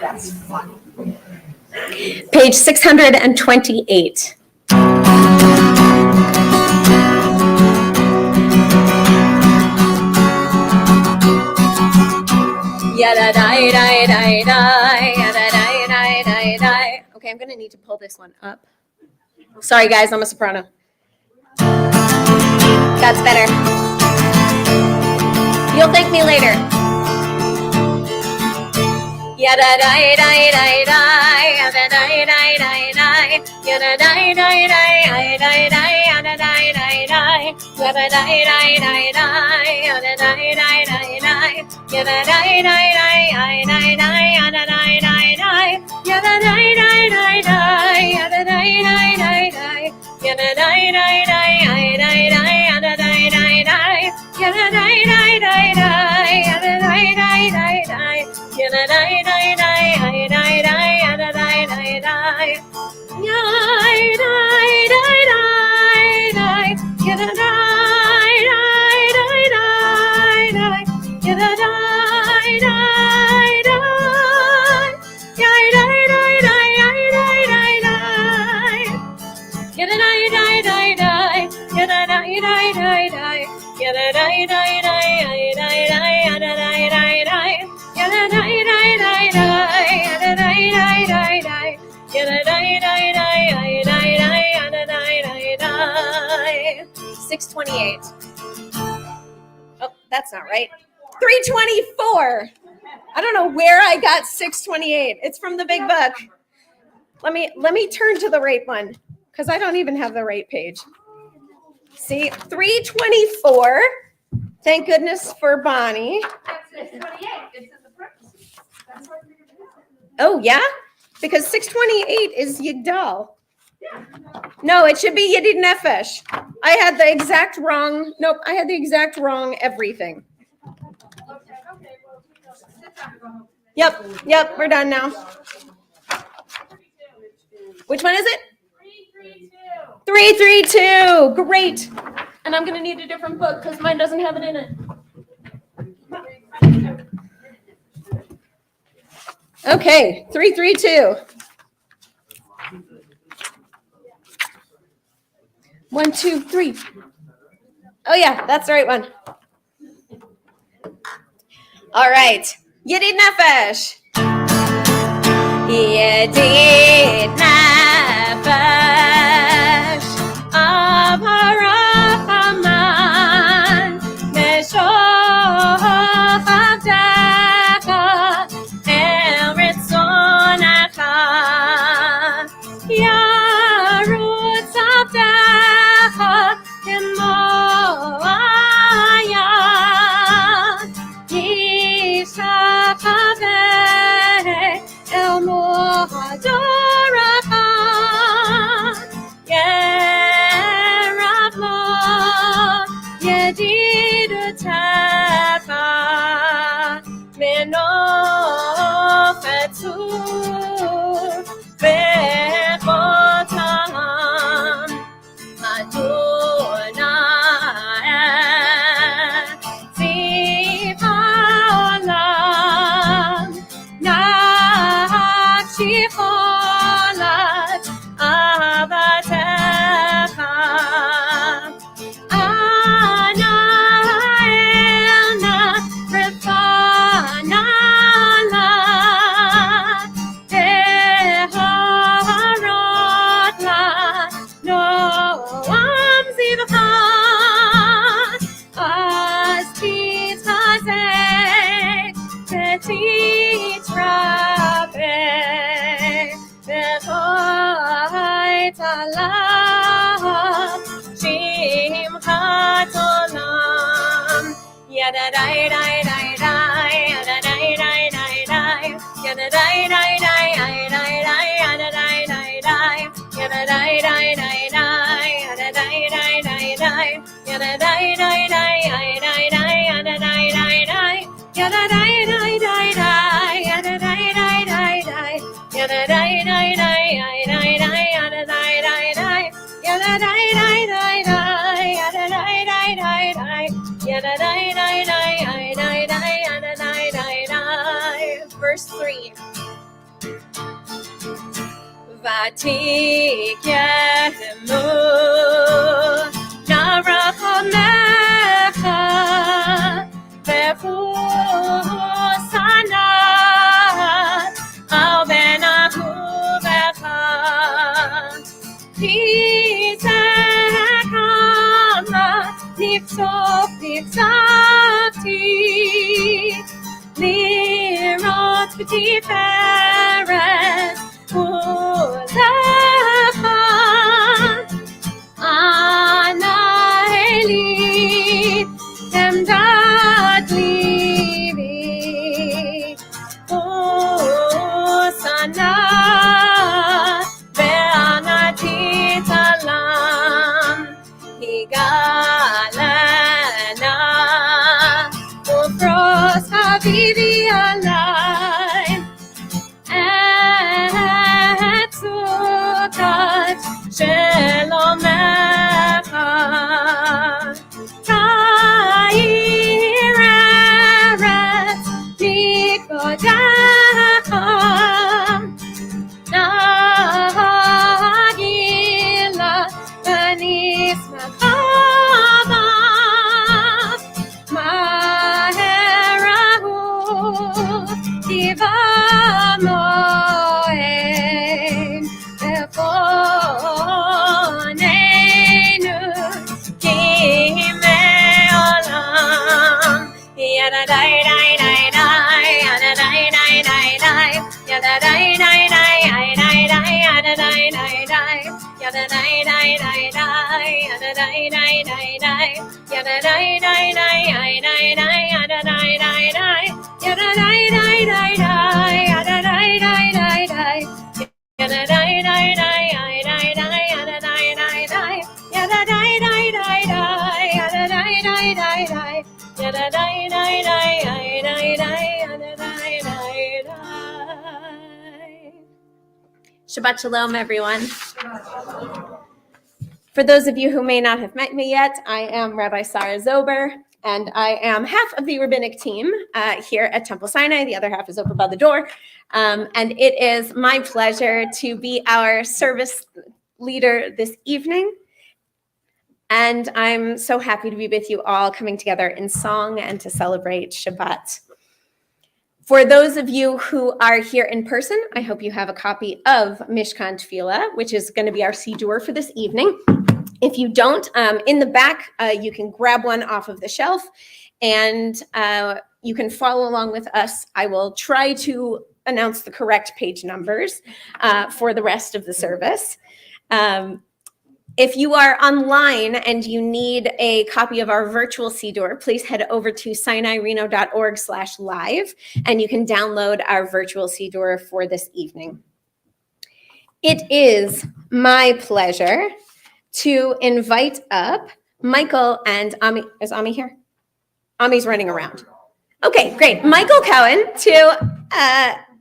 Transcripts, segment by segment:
That's funny. Page 628. Okay, I'm gonna need to pull this one up. Sorry guys, I'm a soprano. That's better. You'll thank me later. $6.28. Oh, that's not right. $3.24. I don't know where I got $6.28. It's from the big book. Let me turn to the right one because I don't even have the right page. See, $3.24. Thank goodness for Bonnie. Oh yeah, because $6.28 is Yigdal. No, it should be Yedid Nefesh. I had the exact wrong. Nope, I had the exact wrong everything. Yep, we're done now. Which one is it? 332. Great. And I'm going to need a different book because mine doesn't have it in it. Okay, 332. 1, 2, 3. Oh yeah, that's the right one. All right. Yedid Nefesh. Yedid Nefesh. Avarahaman. Meshoch Avdecha. El Ritzonecha. Yarutz Avdecha. Imoaya. Yishakave. El Mohadoraka. Yeravlo. Yedidutecha. Menofetzu. Bechotam. Adonai. Zivaolam. Nachicholat. Avatecha. Ana elna Refanala. Teharotla. Noam Zivcha. Aspitase. Petitrabe. Betoitalav. Shimchat olam. Yadadai-dai-dai-dai. Yadadai-dai-dai-dai. Yadadai-dai-dai. Yadadai-dai. Yadadai-dai-dai. Yadadai-dai-dai-dai. Yadadai-dai-dai-dai. Yadadai-dai-dai. Yadadai-dai. Yadadai-dai-dai. Yadadai-dai-dai-dai. Yadadai-dai-dai-dai. Yadadai-dai-dai. Yadadai-dai. Yadadai-dai-dai. Yadadai-dai-dai-dai. Yadadai-dai-dai-dai. Yadadai-dai-dai. Yadadai-dai. Yadadai-dai. verse 3. Vatikemu narachomecha vefusana al ben ahuvecha Pitekama nipsok nipsati lirot v'tiferet ulecha ana eli emdat livi usana Talam higalana ufros habibi alay et sukat shelomecha kaireret nikodecha Shabbat Shalom, everyone. For those of you who may not have met me yet, I am Rabbi Sarah Zober, and I am half of the rabbinic team here at Temple Sinai. The other half is over by the door. And it is my pleasure to be our service leader this evening. And I'm so happy to be with you all coming together in song and to celebrate Shabbat. For those of you who are here in person, I hope you have a copy of Mishkan Tefillah, which is going to be our Siddur for this evening. If you don't, in the back, you can grab one off of the shelf, and you can follow along with us. I will try to announce the correct page numbers for the rest of the service. If you are online and you need a copy of our virtual Siddur, please head over to sinaireno.org/live, and you can download our virtual Siddur for this evening. It is my pleasure to invite up Michael and Ami. Is Ami here? Ami's running around. Okay, great. Michael Cohen to,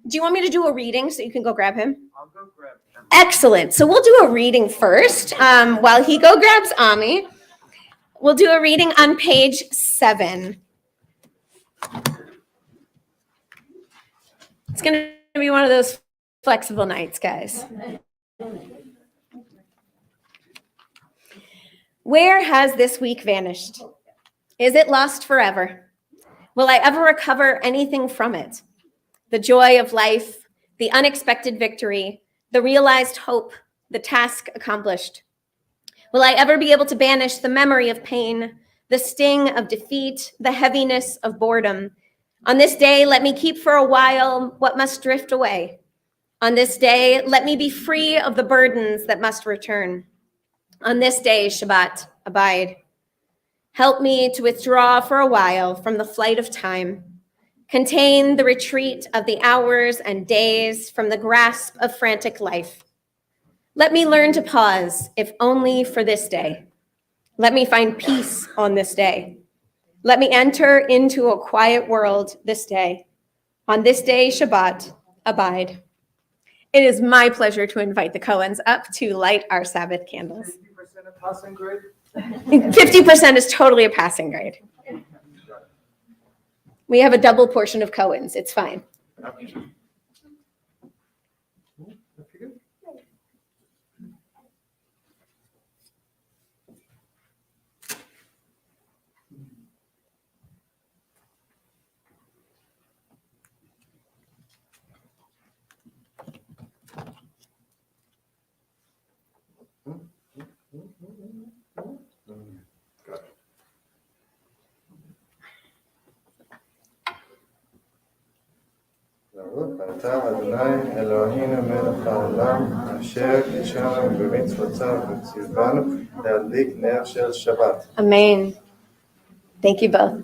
do you want me to do a reading so you can go grab him? I'll go grab him. Excellent. So we'll do a reading first while he go grabs Ami. We'll do a reading on page 7. It's going to be one of those flexible nights, guys. Where has this week vanished? Is it lost forever? Will I ever recover anything from it? The joy of life, the unexpected victory, the realized hope, the task accomplished. Will I ever be able to banish the memory of pain, the sting of defeat, the heaviness of boredom? On this day, let me keep for a while what must drift away. On this day, let me be free of the burdens that must return. On this day, Shabbat, abide. Help me to withdraw for a while from the flight of time. Contain the retreat of the hours and days from the grasp of frantic life. Let me learn to pause, if only for this day. Let me find peace on this day. Let me enter into a quiet world this day. On this day, Shabbat, abide. It is my pleasure to invite the Cohens up to light our Sabbath candles. 50% a passing grade? 50% is totally a passing grade. We have a double portion of Cohens. It's fine. אתה אדוני אלוהינו מלך העולם אשר קישרנו במצוותיו וציוונו להדליק נר של שבת. Amen. Thank you both.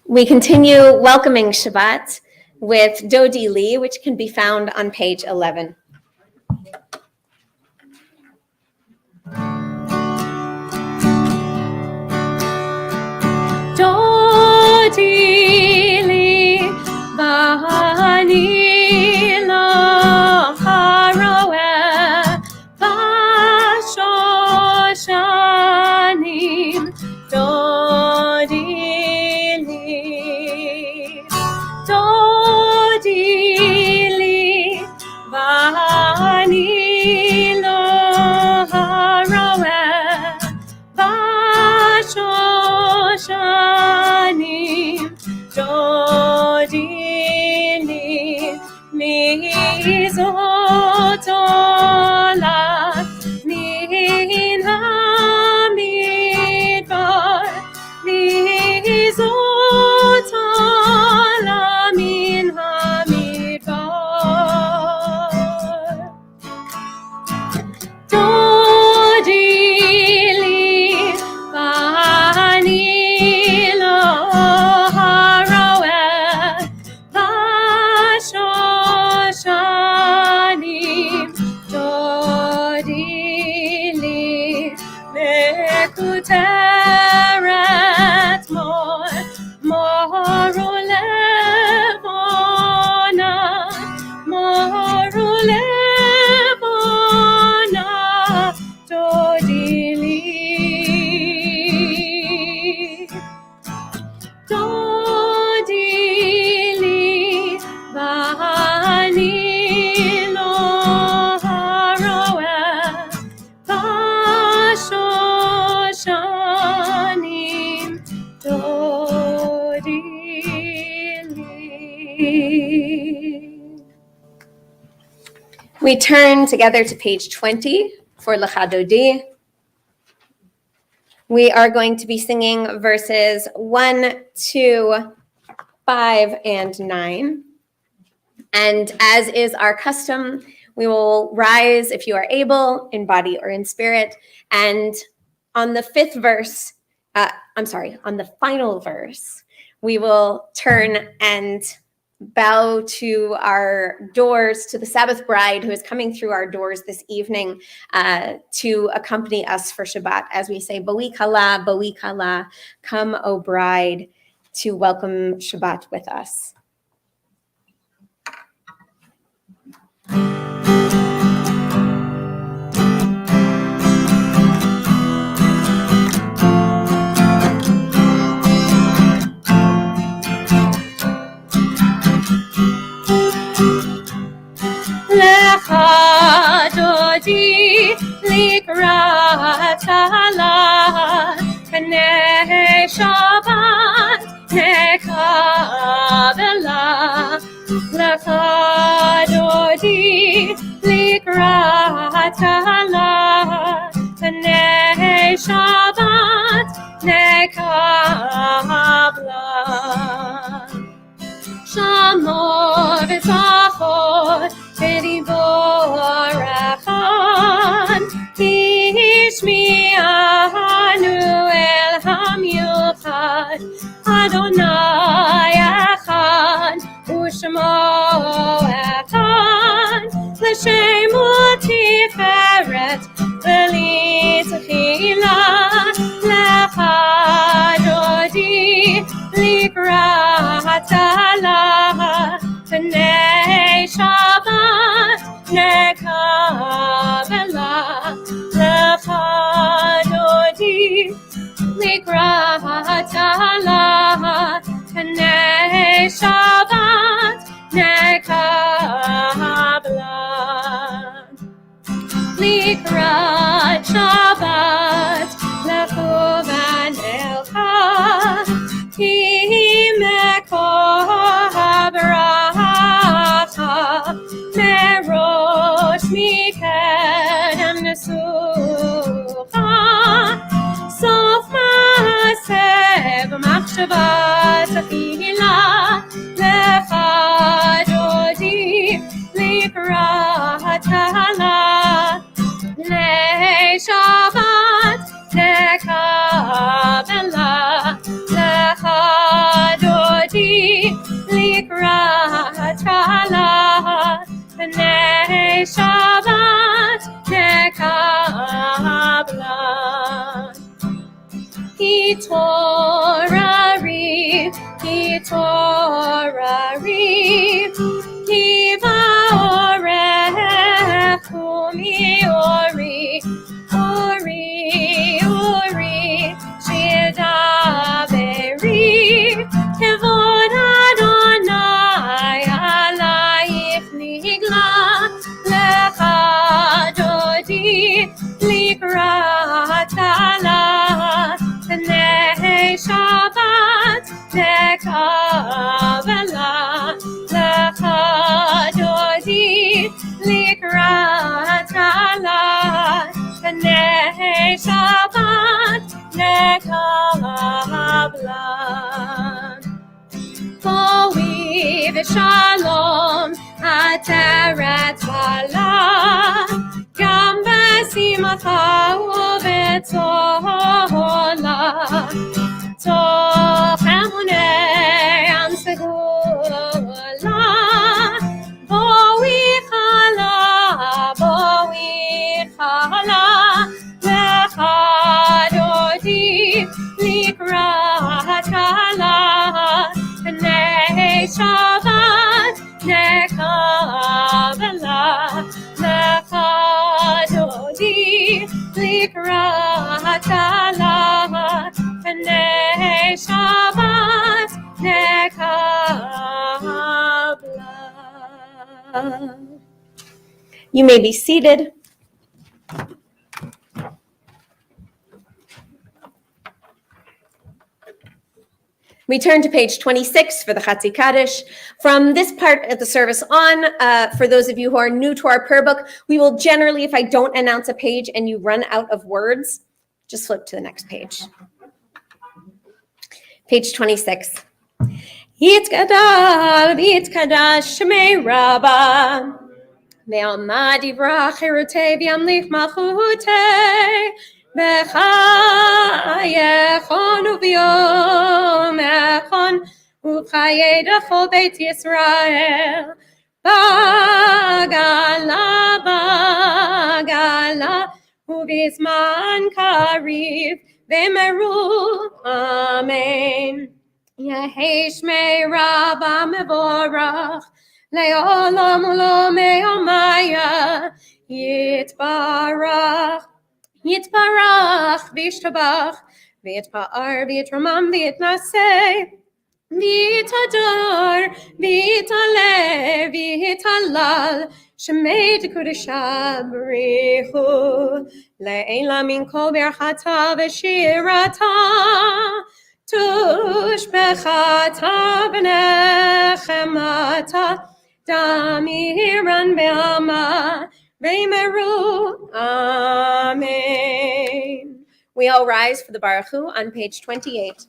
We continue welcoming Shabbat with Dodi Lee, which can be found on page 11. Dodi Lee, Bahani lo haroeh, Bashoshanim, Dodi Lee, Dodi Lee, Bahani lo haroeh, Bashoshanim, Dodi Lee, Mizotola, Min Hamidbar, Mizotola, Min Hamidbar. Dodi Lee, Bahani lo haroeh, Bashoshanim, Dodi Lee, Mekuteret moru levona, Dodi Lee. Dodi Lee, Bahani lo haroeh, Bashoshanim, Dodi Lee. We turn together to page 20 for Lecha Dodi. We are going to be singing verses 1, 2, 5, and 9. And as is our custom, we will rise if you are able, in body or in spirit. And on the on the final verse, we will turn and bow to our doors, to the Sabbath bride who is coming through our doors this evening to accompany us for Shabbat as we say, Boi Kala, come, O bride, to welcome Shabbat with us. Lecha Dodi likrat hala, Kanei Shabbat nekabela. Lecha Dodi likrat hala, Kanei Shabbat nekabela. Shamor v'zachor v'divorachan, Ishmi'anu el hamiuchad, Adonai echad u'shemo echad, l'shemu tiferet v'litzchila. Lecha Dodi likrat hala, Kanei Shabbat nekabela. Lecha Dodi likrat hala, Kanei Shabbat nekablan. Likrat Shabbat lechu v'nelcha ki mekor bracha merosh mikedem nesucha sof ma'aseh b'machshavat tefila lecha dodi likrat hala Shabbat nekabela lecha dodi likrat hala b'nei Shabbat nekabela Hitorari Hivaorech umiori Uri Shidaberi Kevod Adonai Alayich Nigla Lecha Dodi Likrat Hala B'nei Shabbat nekabela lecha dodi likrat hala B'nei Shabbat nekabela Boi v'shalom ateret hala Gam b'simcha u'b'tola Toch emunei am segula Boi chala lecha dodi likrat hala B'nei Shabbat nekabela lecha dodi likrat hala B'nei Shabbat nekabla. You may be seated. We turn to page 26 for the Chatzi Kaddish. From this part of the service on, for those of you who are new to our prayer book, we will generally, if I don't announce a page and you run out of words, just flip to the next page. Page 26. Yitkadal v'yitkadash shmei Rabbah ve'amad yivrach chirutei v'yamlich malchutei b'chayechon u'v'yom echon u'chayei dechol beit Yisrael bagala u'bizman kariv v'meru amen. Yehei shmei Rabbah mevorach le'olam u'lomei omaya yitbarach v'yishtabach v'yitpa'ar v'yitramam v'yitnaseh v'yitador v'yitaleh v'yitalal shemei dekudesha b'richu le'ela min kol berchata v'shirata tushbechata v'nechemata damiran be'ama v'meru amen. We all rise for the Baruch Hu on page 28.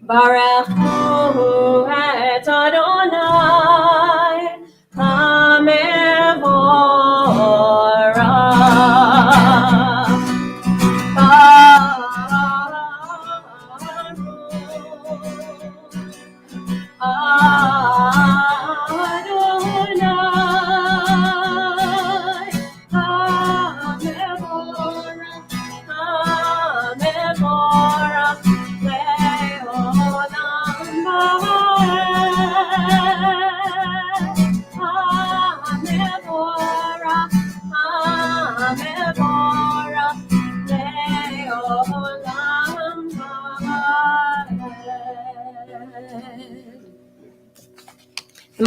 Baruch Hu et Adonai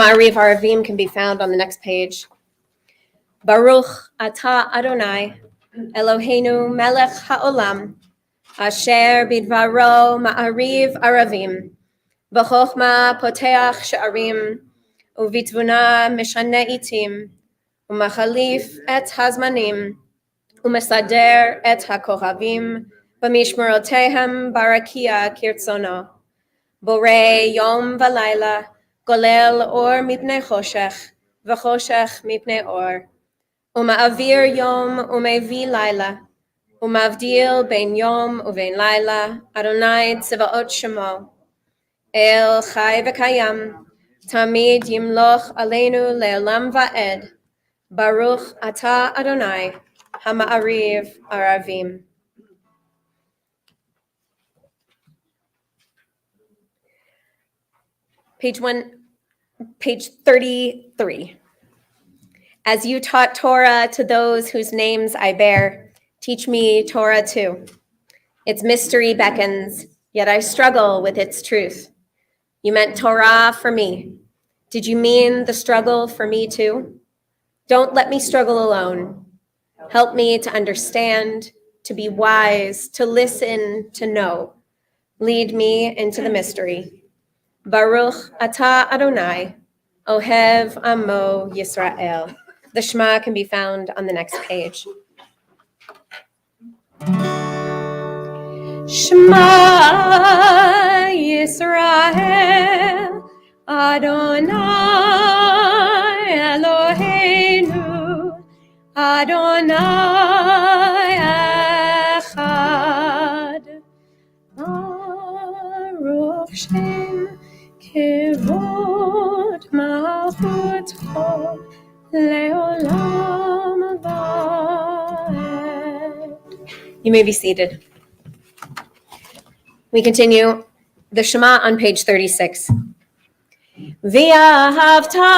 Ma'ariv Aravim can be found on the next page. Baruch atah Adonai, Eloheinu melech ha'olam, asher bidvaro ma'ariv aravim, v'chochma poteach sha'arim, uvitvuna mishane itim, umachalif et hazmanim, umesader et hakohavim, b'mishmerotehem barakia kirtzono, borei yom v'layla, golel or mipnei choshech, v'choshech mipnei or, uma'avir yom umevi layla, umavdil ben yom uvein layla, Adonai tziva'ot shemo, el chai v'kayam, tamid yimloch aleinu le'olam va'ed, Baruch atah Adonai, hama'ariv aravim. Page 33. As you taught Torah to those whose names I bear, teach me Torah too. Its mystery beckons, yet I struggle with its truth. You meant Torah for me. Did you mean the struggle for me too? Don't let me struggle alone. Help me to understand, to be wise, to listen, to know. Lead me into the mystery. Baruch atah Adonai, Ohev Amo Yisrael. The Shema can be found on the next page. Shema Yisrael, Adonai Eloheinu, Adonai Echad. Baruch Shem Kevod Malchutcho Leolam Vaed. You may be seated. We continue the Shema on page 36. V'ahavta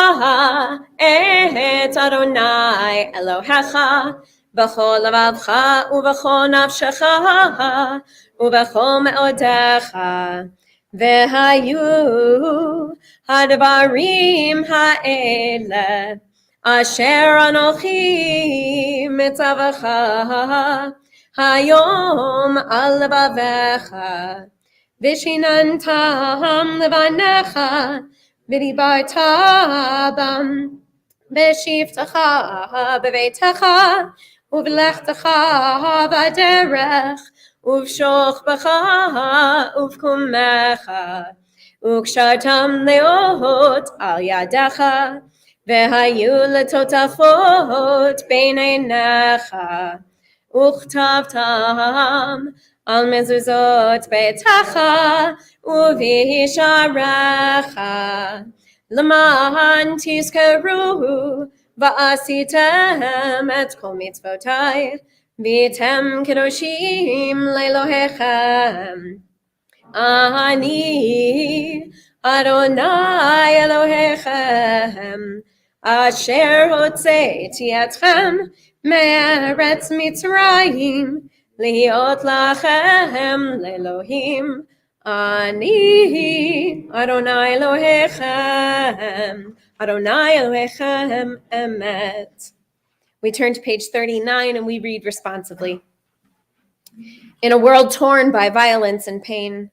et Adonai Elohecha b'chol lavavcha u'b'chol nafshecha u'b'chol me'odecha v'hayu hadvarim ha'ele asher anochi mitzavacha hayom al levavecha v'shinantam levanecha v'dibarta bam v'shivtecha b'veitecha uv'lechtecha b'derech uv'shochbecha uv'kumecha u'kshartam leot al yadecha v'hayu letotafot b'neinecha uchtavtam al mezuzot beitacha uvisharecha l'man tizkeru va'asitem et kol mitzvotai v'tem kedoshim le'elohechem ani Adonai Elohechem asher hotzeiti etchem me'eretz Mitzrayim liot lachem le'Elohim ani Adonai Elohechem emet. We turn to page 39 and we read responsively. In a world torn by violence and pain,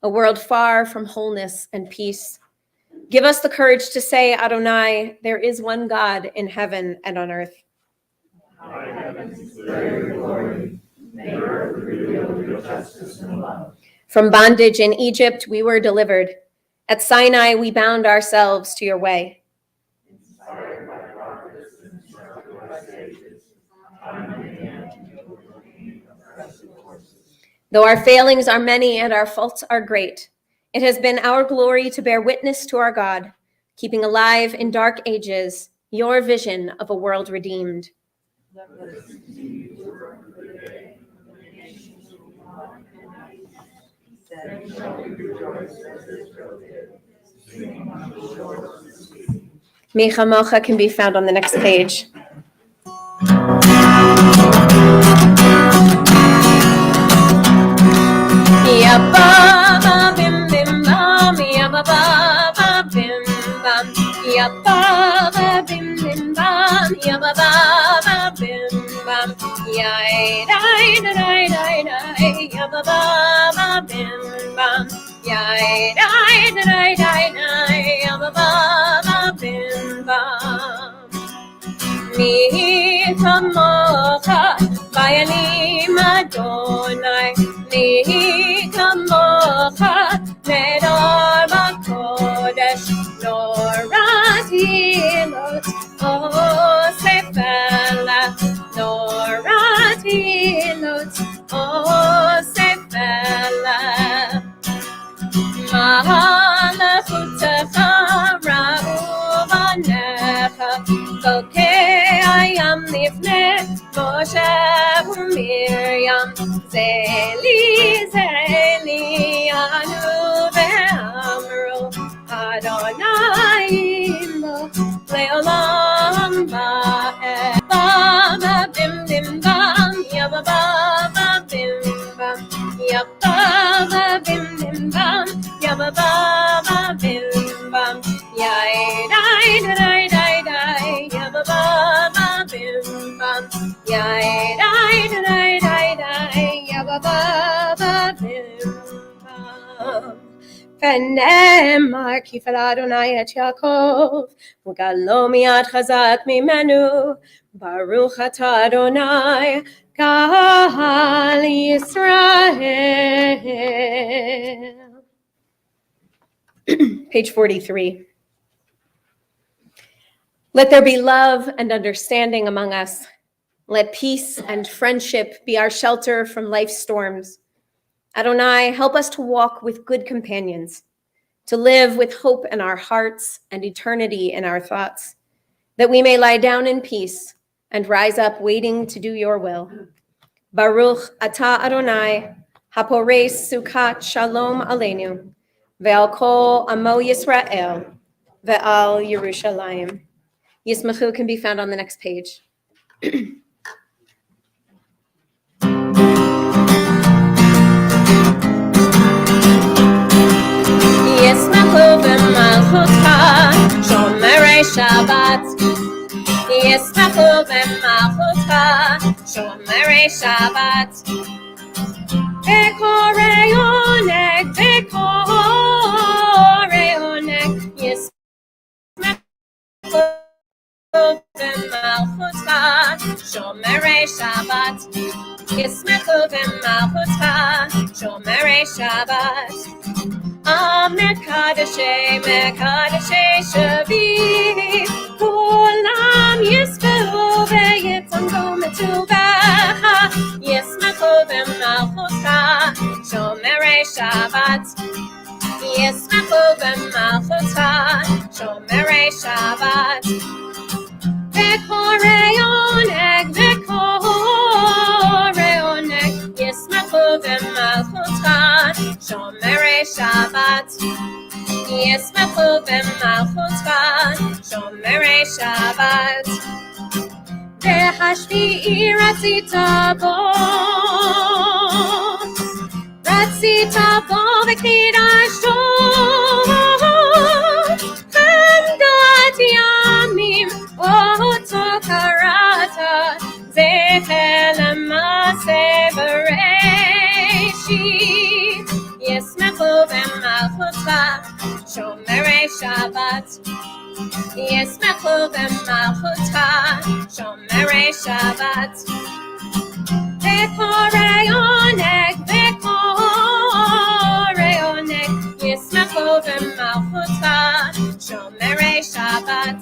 a world far from wholeness and peace, give us the courage to say, Adonai, there is one God in heaven and on earth. From bondage in Egypt, we were delivered. At Sinai, we bound ourselves to your way. Though our failings are many and our faults are great, it has been our glory to bear witness to our God, keeping alive in dark ages your vision of a world redeemed. Micha Mocha can be found on the next page. Yabba bim bim bam, yabba ba bim bam, yai dai dai dai dai, yabba ba bim bam, yai dai dai dai dai, yabba ba bim bam. Mi kamocha, bayanim Adonai, mi kamocha, nedor bakodesh, norat hilot, o sefela, norat hilot, o sefela. Malachutecha ra'uvanecha, Chokei hayam lifnei Moshe u'Miriam, Zeli zeli anu ve'amru, Adonai imo le'olam va'ed. Ba bim bim bam, yabba ba bim bam, yabba bim bim bam, yabba ba bim bam, yai dai dai dai dai, yabba ba bim bam, yai dai dai dai dai, yabba ba bim bam. ונאמר כי פדה אדוני את יעקב וגאלו מיד חזק ממנו ברוך אתה אדוני קהל ישראל. Page 43. Let there be love and understanding among us. Let peace and friendship be our shelter from life's storms. Adonai, help us to walk with good companions, to live with hope in our hearts and eternity in our thoughts, that we may lie down in peace and rise up waiting to do your will. Baruch atah Adonai, hapores sukat shalom aleinu, ve'al kol amo Yisrael, ve'al Yerushalayim. Yismachu can be found on the next page. Yismachu v'malchutcha, shomerei Shabbat. Yismachu v'malchutcha, shomerei Shabbat. V'korei oneg, v'korei oneg. Yismachu v'malchutcha, shomerei Shabbat. Yismachu v'malchutcha, shomerei Shabbat. Mekadashei, Mekadashei Shavi, Kulam Yisbehu ve'yitzamru metuvecha, Yismachu v'malchutcha, shomerei Shabbat. Yismachu v'malchutcha, shomerei Shabbat. V'korei oneg, v'korei oneg, Yismachu v'malchutcha, shomerei Shabbat. Yismachu v'malchutcha, shomerei Shabbat. V'hashvi'i ratzita bo v'kidashto, Chemdat yamim oto karata, Zecher l'maseh b'reishit. Yismachu v'malchutcha, shomerei Shabbat. Yismachu v'malchutcha, shomerei Shabbat. V'korei oneg, v'korei oneg, Yismachu v'malchutcha, shomerei Shabbat.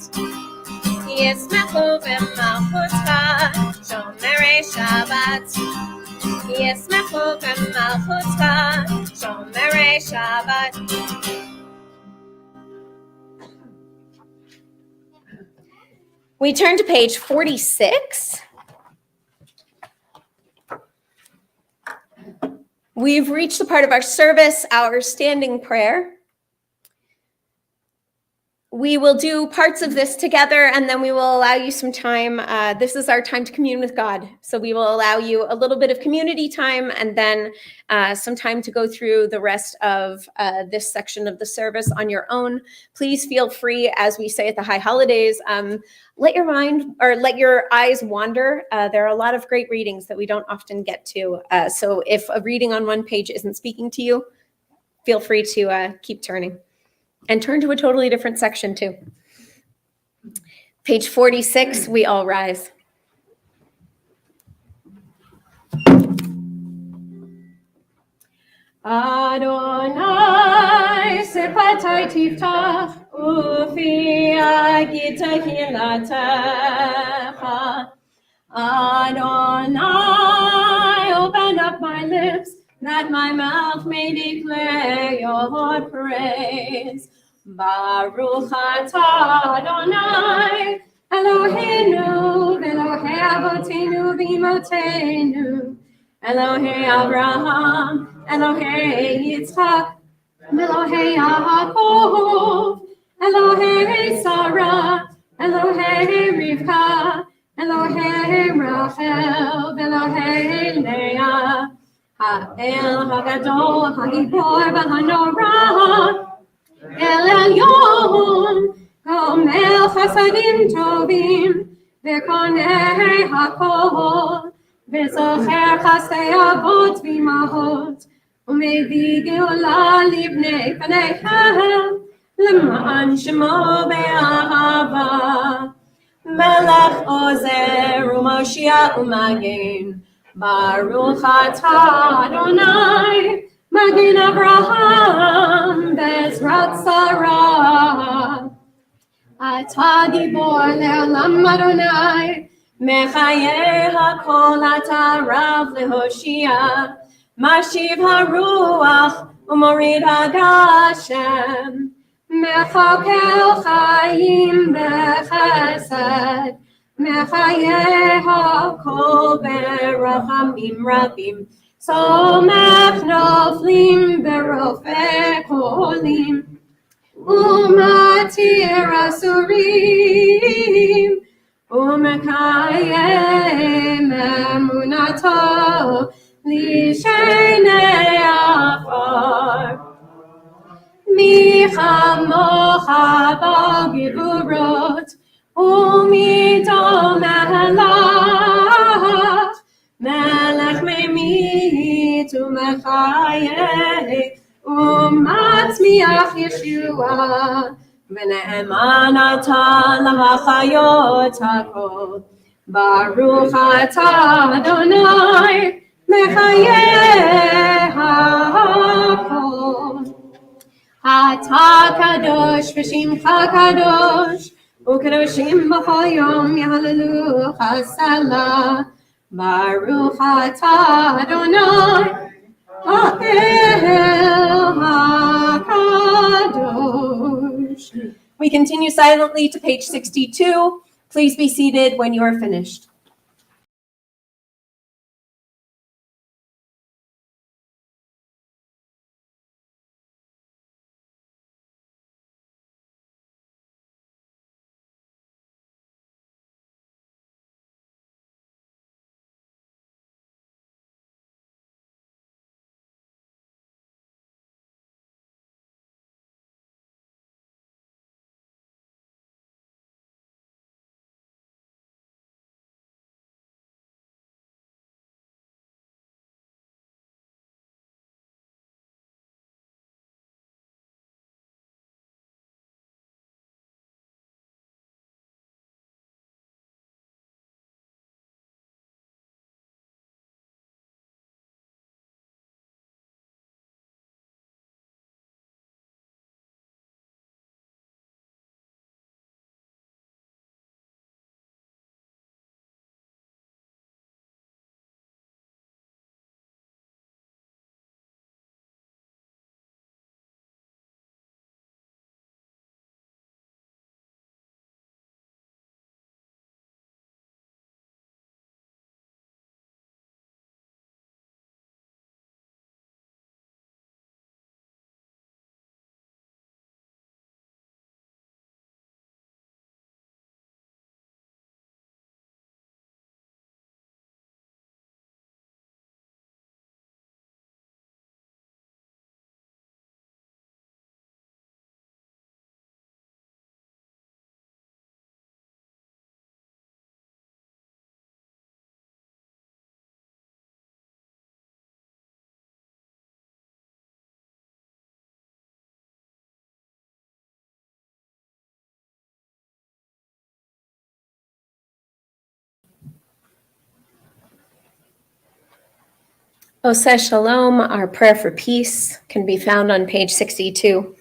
Yismachu v'malchutcha, shomerei Shabbat. Yismachu v'malchutcha, shomerei Shabbat. We turn to page 46. We've reached the part of our service, our standing prayer. We will do parts of this together, and then we will allow you some time. This is our time to commune with God. So we will allow you a little bit of community time, and then some time to go through the rest of this section of the service on your own. Please feel free, as we say at the High Holidays, let your mind or let your eyes wander. There are a lot of great readings that we don't often get to. So if a reading on one page isn't speaking to you, feel free to keep turning. And turn to a totally different section too. Page 46, we all rise. Adonai sepatai tiftach ufi agita hilatecha. Adonai, open up my lips, that my mouth may declare your praise. Baruch atah Adonai, Eloheinu, Elohei Avotenu v'Imotenu, Elohei Abraham, Elohei Yitzchak, Elohei Yaakov, Elohei Sarah, Elohei Rivka, Elohei Rachel, Elohei Leah, Ha'el Hagadol, Hagibor, V'Hanorah, El Elyon, Gomel Chasadim Tovim, V'Konei HaKol, V'Zocher Chasdei Avot V'Imahot, U'Mevii Geula Livnei Paneihem, L'ma'an Shemo Be'ahava, Melech Ozer U'Moshiach U'Magen, Baruch atah Adonai, Magen Avraham, Bezrat Sarah. Atah Gibor Le'olam Adonai, Mechayeh HaKol atah Rav Lehoshia, Mashiv HaRuach U'Morid HaGashem, Mechakel Chaim B'Chesed, Mechayeh HaKol B'Rachamim Rabim, Somech Noflim B'Rofei Cholim, Umatir Asurim, Umekayem Emunato, Lishenei Afar. Mi chamocha b'giburot, u'mito melech, melech memit u'mechayeh, u'matzmiach Yeshua, v'ne'eman atah l'hachayot hakol. Baruch atah Adonai, mechayeh hakol. Atah kadosh v'shimcha kadosh, u'kadoshim b'chol yom yahallelu chasalah. Baruch atah Adonai, ha'el hakadosh. We continue silently to page 62. Please be seated when you are finished. Oseh Shalom, our prayer for peace, can be found on page 62.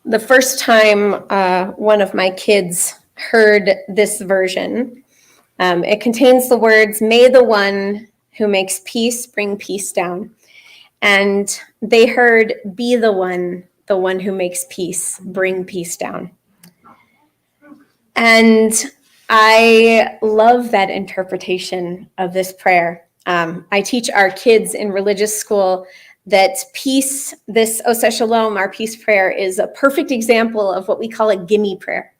The first time one of my kids heard this version, it contains the words, "May the one who makes peace bring peace down." And they heard, "Be the one who makes peace, bring peace down." And I love that interpretation of this prayer. I teach our kids in religious school that peace, this Oseh Shalom, our peace prayer, is a perfect example of what we call a gimme prayer.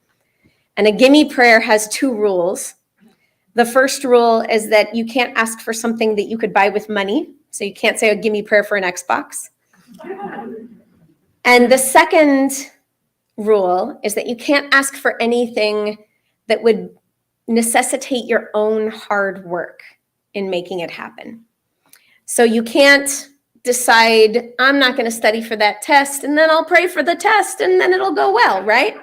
And a gimme prayer has two rules. The first rule is that you can't ask for something that you could buy with money. So you can't say a gimme prayer for an Xbox. And the second rule is that you can't ask for anything that would necessitate your own hard work in making it happen. So you can't decide, I'm not going to study for that test, and then I'll pray for the test, and then it'll go well, right?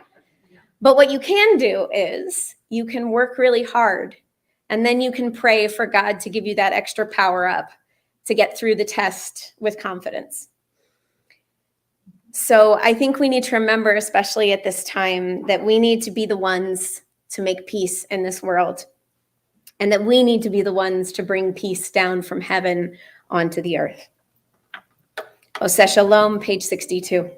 But what you can do is you can work really hard, and then you can pray for God to give you that extra power up to get through the test with confidence. So I think we need to remember, especially at this time, that we need to be the ones to make peace in this world, and that we need to be the ones to bring peace down from heaven onto the earth. Oseh Shalom, page 62.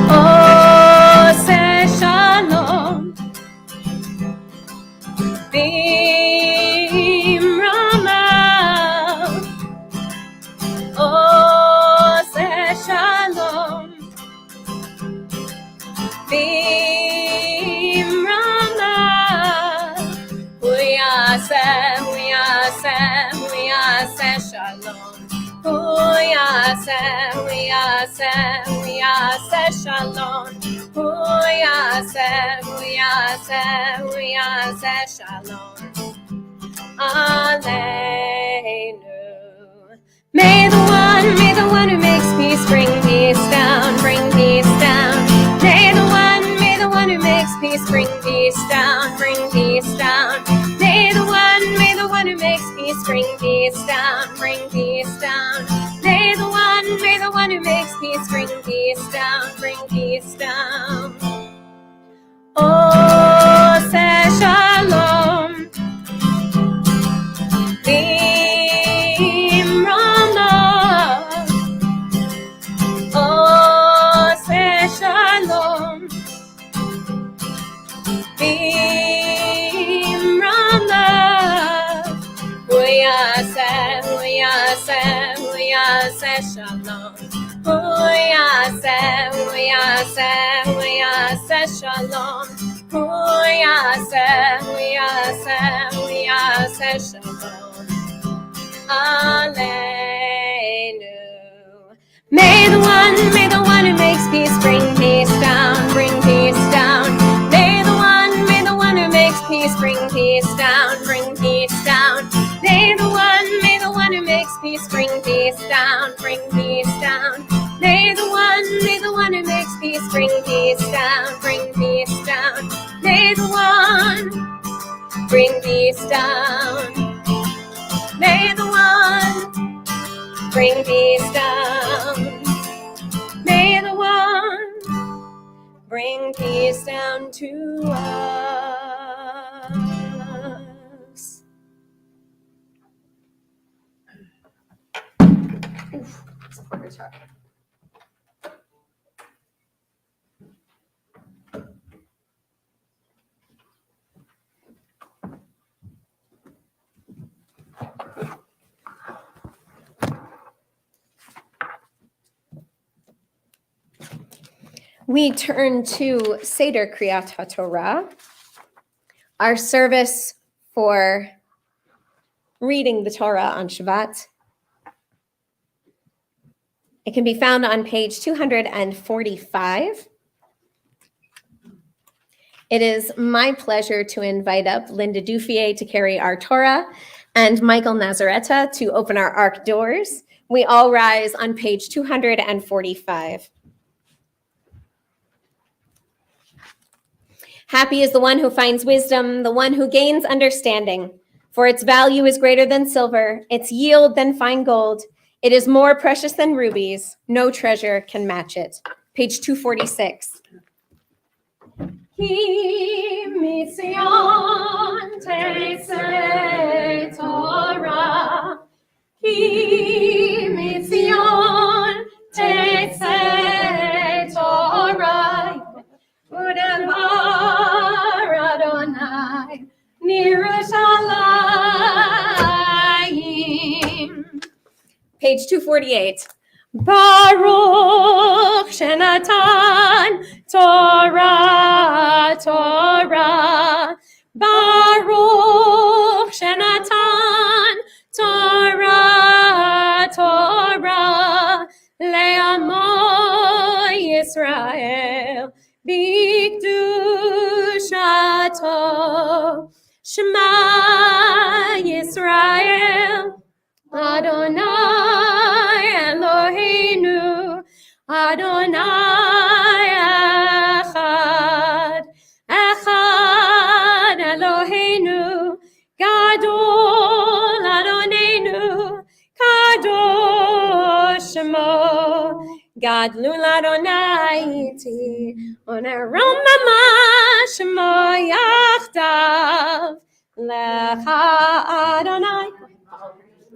Oseh Shalom, Bimrama. Oseh Shalom, Bimrama. Huyaseh Shalom. Huyaseh Shalom. Huyaseh Shalom. Aleinu. May the one who makes peace bring peace down, bring peace down. May the one who makes peace bring peace down, bring peace down. May the one who makes peace bring peace down, bring peace down. May the one who makes peace bring peace down, bring peace down. Oseh Shalom, Bimrama. Oseh Shalom, Bimrama. Huyaseh Shalom. Huyaseh Shalom. Huyaseh Shalom. Aleinu. May the one who makes peace bring peace down, bring peace down. May the one who makes peace bring peace down, bring peace down. May the one who makes peace bring peace down, bring peace down. May the one who makes peace bring peace down, bring peace down. May the one bring peace down. May the one bring peace down. May the one bring peace down to us. Oof, it's a quarter chuck. We turn to Seder Kriyat HaTorah, our service for reading the Torah on Shabbat. It can be found on page 245. It is my pleasure to invite up Linda Dufier to carry our Torah and Michael Nazaretta to open our ark doors. We all rise on page 245. Happy is the one who finds wisdom, the one who gains understanding. For its value is greater than silver, its yield than fine gold. It is more precious than rubies. No treasure can match it. Page 246. Ki mitzion tetzei Torah. Ki mitzion tetzei Torah. Udevar Adonai Mirushalayim. Page 248. Baruch Shenatan Torah, Torah. Baruch Shenatan Torah, Torah. Le'amo Yisrael B'kedushato. Shema Yisrael Adonai Eloheinu, Adonai Echad, Echad Eloheinu, Gadol Adonenu, Kadosh Shemo, Gadlul Adonai iti, Onerom Mama Shemo Yachdav, Lecha Adonai.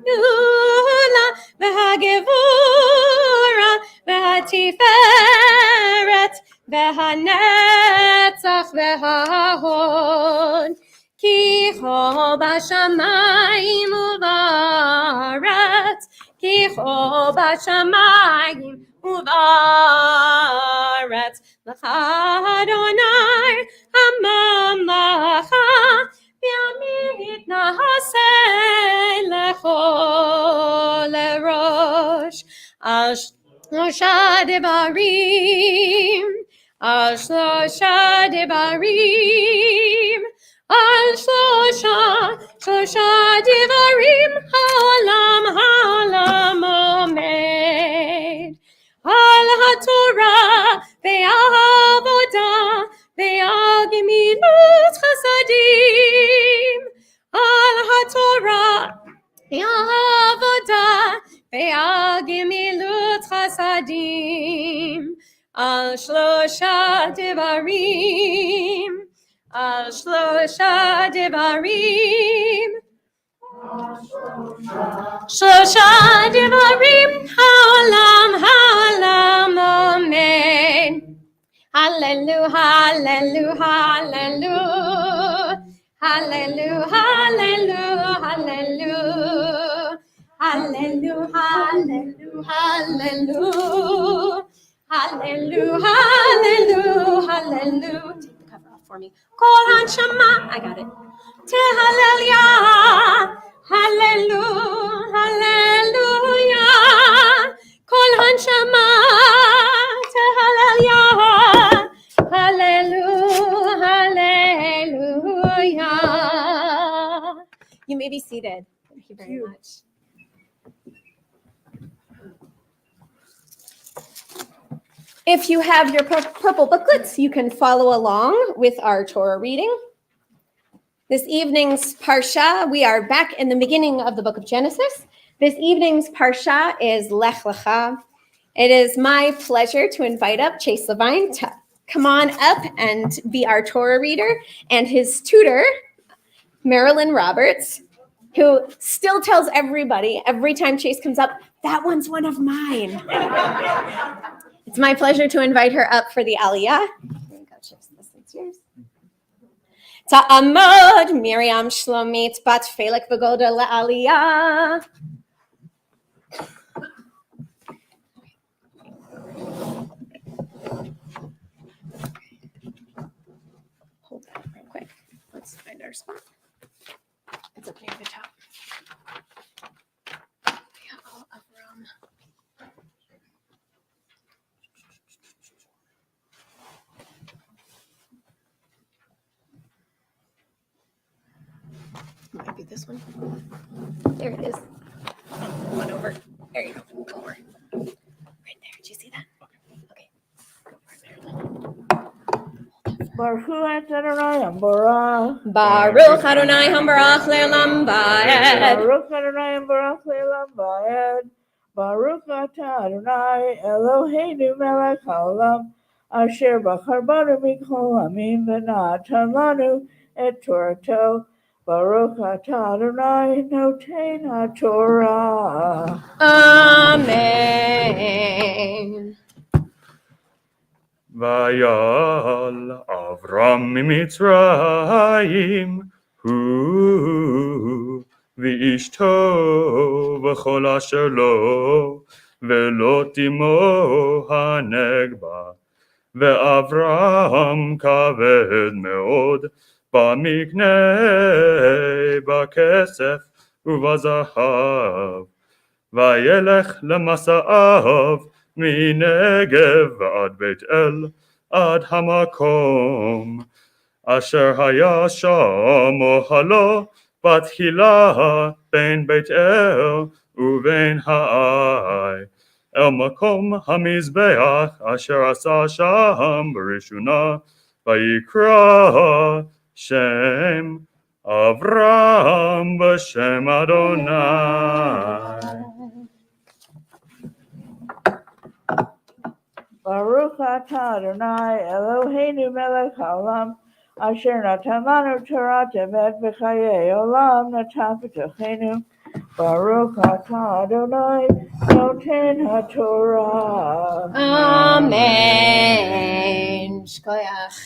Gula v'hagevura v'hatiferet v'hanetzach v'hahod ki cho b'shamayim u'va'aretz ki cho b'shamayim u'va'aretz l'cha Adonai hamamlacha Yamit nahasei lecho lerosh al shlosha devarim al shlosha devarim al shlosha devarim haolam omed al haTorah ve'al avodah ve'al gemilut chasadim al haTorah ve'al avodah ve'al gemilut chasadim al shlosha devarim al shlosha devarim shlosha devarim haolam omed. Hallelujah, hallelujah, hallelujah, hallelujah, hallelujah, hallelujah, hallelujah, hallelujah, hallelujah, hallelujah. Take the cover off for me. Kol hanshama, I got it. Tehallelujah, hallelujah, hallelujah. Kol hanshama, tehallelujah. Hallelujah, hallelujah. You may be seated. Thank you very much. If you have your purple booklets, you can follow along with our Torah reading. This evening's Parsha, we are back in the beginning of the book of Genesis. This evening's Parsha is Lech Lecha. It is my pleasure to invite up Chase Levine to come on up and be our Torah reader, and his tutor, Marilyn Roberts, who still tells everybody every time Chase comes up, that one's one of mine. It's my pleasure to invite her up for the Aliyah. Here you go, Chase. This one's yours. Ta'amod Miriam Shlomit bat Felek v'Golda la'Aliyah. Hold that real quick. Let's find our spot. It's up near the top. Yeah, all of room. Might be this one. There it is. One over. There you go. Go over. Right there. Do you see that? Okay. Go for it, Marilyn. Hold that for Baruch Adonai Amborah. Baruch Adonai Hambarach Le'olam Va'ed. Baruch Adonai Amborah Le'olam Va'ed. Baruch Atah Adonai Eloheinu melech haolam asher bachar banu mikol amim v'natan lanu et Torato. Baruch Atah Adonai noten haTorah. Amen. Vayal Avram mimitzrayim hu v'ishto v'chol asher lo ve'lo timo hanegba ve'Avram kaved meod b'miknei b'kesef u'b'zahav וילך למסעיו מנגב ועד בית אל עד המקום אשר היה שם אוהלו בתחילה בין בית אל ובין העי אל מקום המזבח אשר עשה שם בראשונה ויקרא שם אברהם בשם אדוני. Baruch atah Adonai Eloheinu melech haolam asher natan lanu Torah tevet v'chayei olam natan v'tochenu. Baruch atah Adonai noten haTorah. Amen. Shkoyach.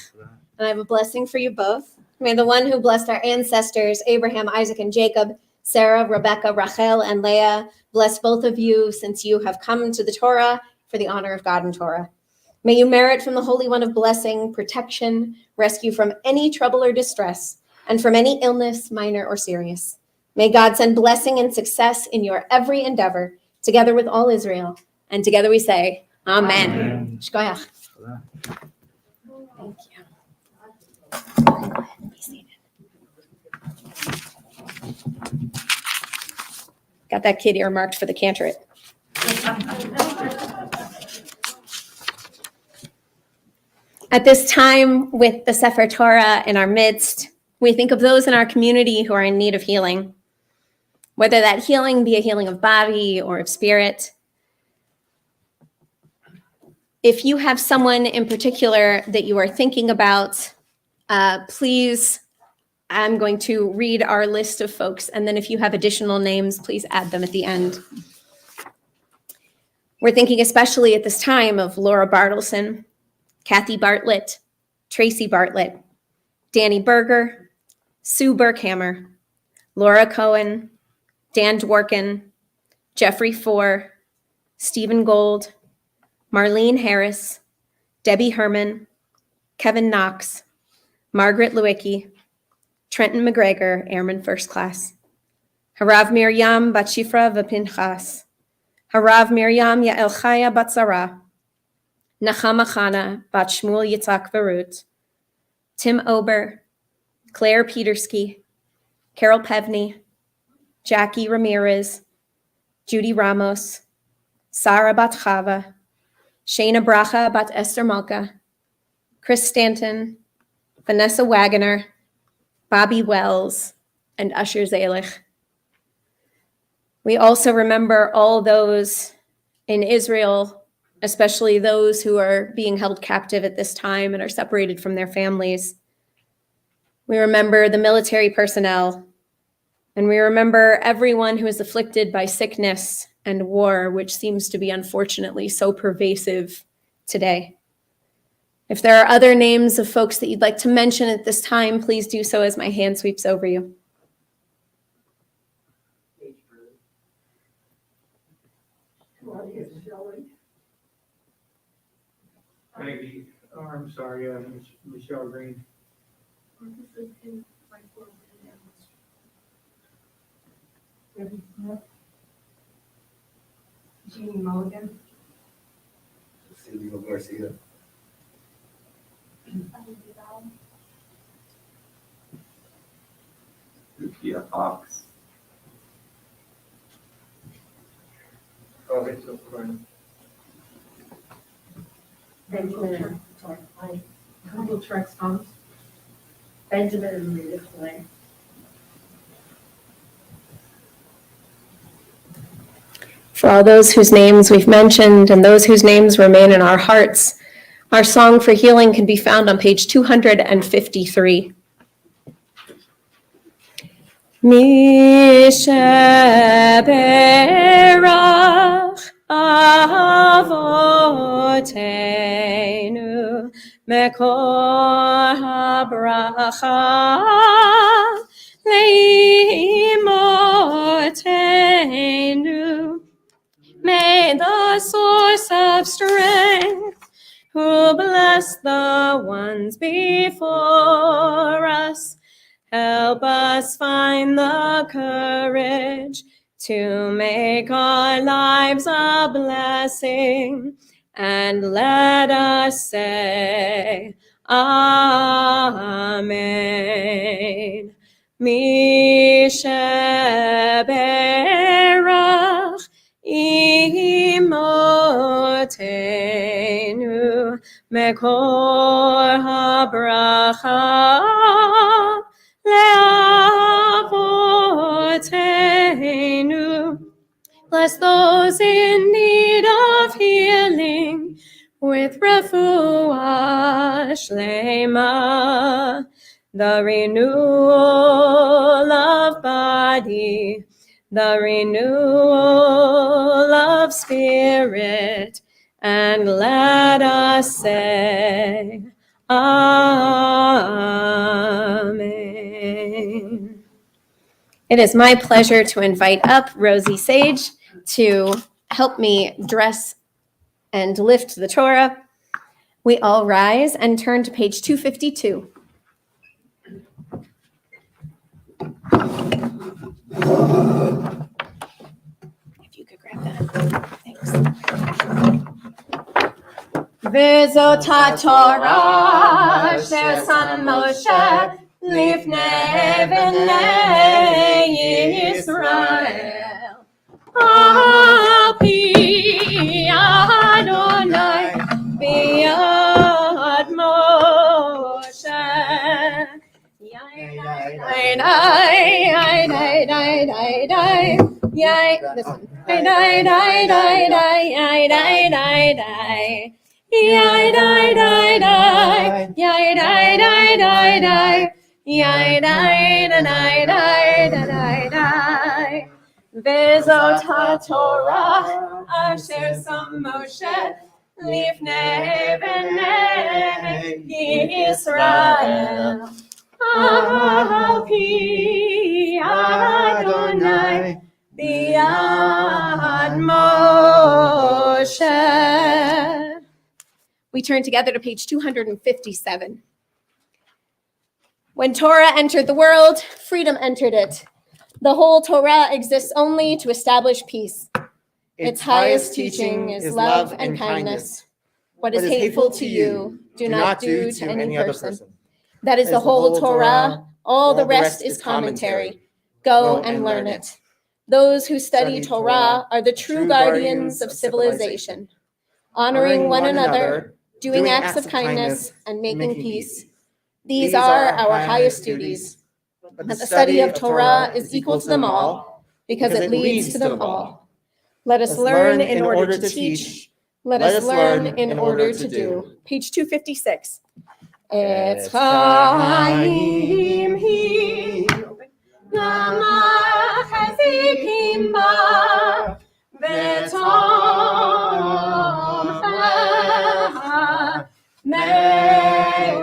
And I have a blessing for you both. May the one who blessed our ancestors, Abraham, Isaac, and Jacob, Sarah, Rebecca, Rachel, and Leah, bless both of you since you have come to the Torah for the honor of God and Torah. May you merit from the Holy One of blessing, protection, rescue from any trouble or distress, and from any illness, minor or serious. May God send blessing and success in your every endeavor, together with all Israel. And together we say, Amen. Shkoyach. Thank you. Go ahead and be seated. Got that kid earmarked for the cantorate. At this time, with the Sefer Torah in our midst, we think of those in our community who are in need of healing, whether that healing be a healing of body or of spirit. If you have someone in particular that you are thinking about, please, I'm going to read our list of folks, and then if you have additional names, please add them at the end. We're thinking especially at this time of Laura Bartleson, Kathy Bartlett, Tracy Bartlett, Danny Berger, Sue Burkhammer, Laura Cohen, Dan Dworkin, Jeffrey Four, Stephen Gold, Marlene Harris, Debbie Herman, Kevin Knox, Margaret Lewicki, Trenton McGregor, Airman First Class, Harav Miriam Bat Shifra V'Pinchas, Harav Miriam Yael Chaya Bat Sarah, Nachama Chana Bat Shmuel Yitzhak Varut, Tim Ober, Claire Petersky, Carol Pevney, Jackie Ramirez, Judy Ramos, Sarah Bat Chava, Shayna Bracha Bat Esther Malka, Chris Stanton, Vanessa Wagoner, Bobby Wells, and Usher Zalich. We also remember all those in Israel, especially those who are being held captive at this time and are separated from their families. We remember the military personnel, and we remember everyone who is afflicted by sickness and war, which seems to be unfortunately so pervasive today. If there are other names of folks that you'd like to mention at this time, please do so as my hand sweeps over you. Maggie, oh, I'm sorry, Michelle Green. Jeannie Mulligan. Silvio Garcia. Lucia Fox. Rachel Corn. Benjamin. Couple tracks songs. Benjamin and Rita play. For all those whose names we've mentioned and those whose names remain in our hearts, our song for healing can be found on page 253. Misheberach avotenu mekor habracha leimotenu. May the source of strength, who bless the ones before us, help us find the courage to make our lives a blessing, and let us say, Amen. Misheberach imotenu mekor habracha leavotenu. Bless those in need of healing with refuah shlema, the renewal of body, the renewal of spirit, and let us say, Amen. It is my pleasure to invite up Rosie Sage to help me dress and lift the Torah. We all rise and turn to page 252. If you could grab that. Thanks. V'zot haTorah asher sana Moshe lifnei bnei Yisrael. Al pi Adonai b'yad Moshe. This one. V'zot haTorah asher sam Moshe lifnei bnei Yisrael. Al pi Adonai b'yad Moshe. We turn together to page 257. When Torah entered the world, freedom entered it. The whole Torah exists only to establish peace. Its highest teaching is love and kindness. What is hateful to you, do not do to any person. That is the whole Torah. All the rest is commentary. Go and learn it. Those who study Torah are the true guardians of civilization, honoring one another, doing acts of kindness, and making peace. These are our highest duties. But the study of Torah is equal to them all, because it leads to them all. Let us learn in order to teach. Let us learn in order to do. Page 256. Etz chaim hi l'machazikim ba v'tomcha meushar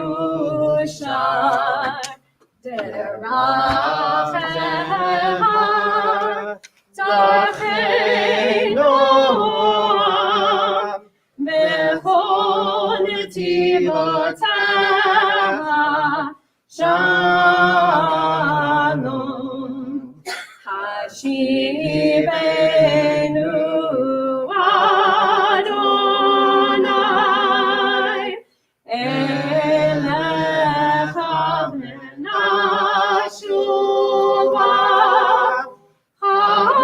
derachecha darcheinu v'chol netivotav shalom hashivenu Adonai elecha v'nashuva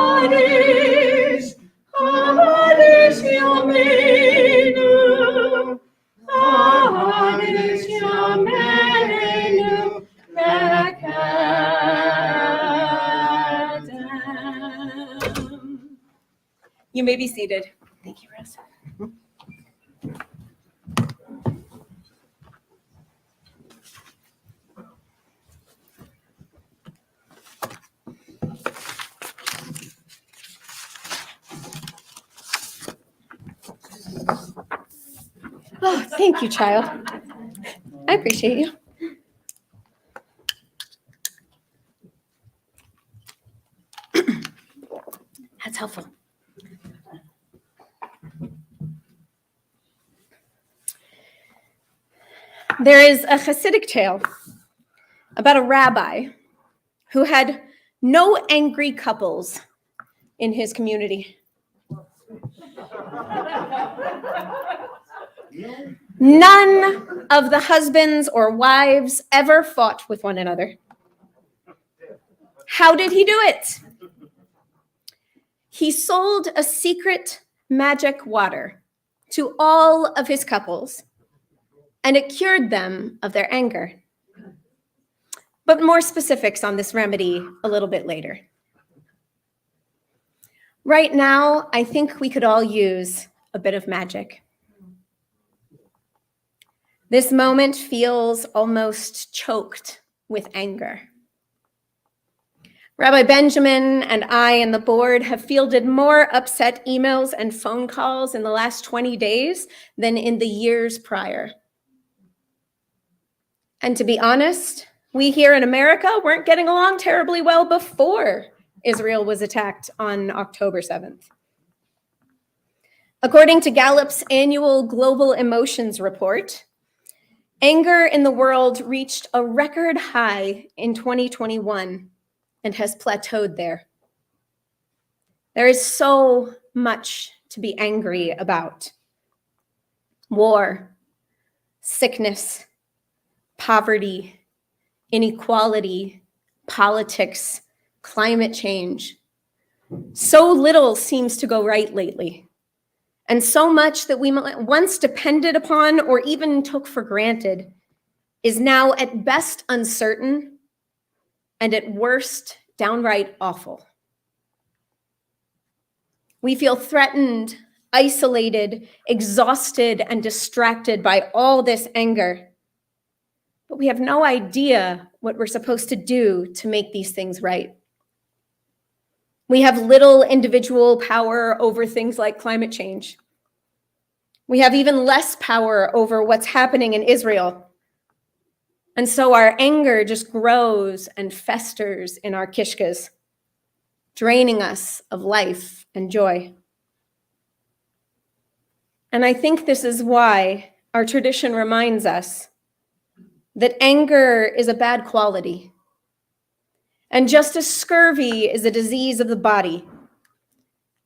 Harish Yomeinu Harish You may be seated. Thank you, Rose. Oh, thank you, child. I appreciate you. That's helpful. There is a Hasidic tale about a rabbi who had no angry couples in his community. None of the husbands or wives ever fought with one another. How did he do it? He sold a secret magic water to all of his couples, and it cured them of their anger. But more specifics on this remedy a little bit later. Right now, I think we could all use a bit of magic. This moment feels almost choked with anger. Rabbi Benjamin and I and the board have fielded more upset emails and phone calls in the last 20 days than in the years prior. And to be honest, we here in America weren't getting along terribly well before Israel was attacked on October 7th. According to Gallup's annual Global Emotions Report, anger in the world reached a record high in 2021 and has plateaued there. There is so much to be angry about. War, sickness, poverty, inequality, politics, climate change. So little seems to go right lately. And so much that we once depended upon or even took for granted is now at best uncertain and at worst downright awful. We feel threatened, isolated, exhausted, and distracted by all this anger. But we have no idea what we're supposed to do to make these things right. We have little individual power over things like climate change. We have even less power over what's happening in Israel. And so our anger just grows and festers in our kishkas, draining us of life and joy. And I think this is why our tradition reminds us that anger is a bad quality. And just as scurvy is a disease of the body,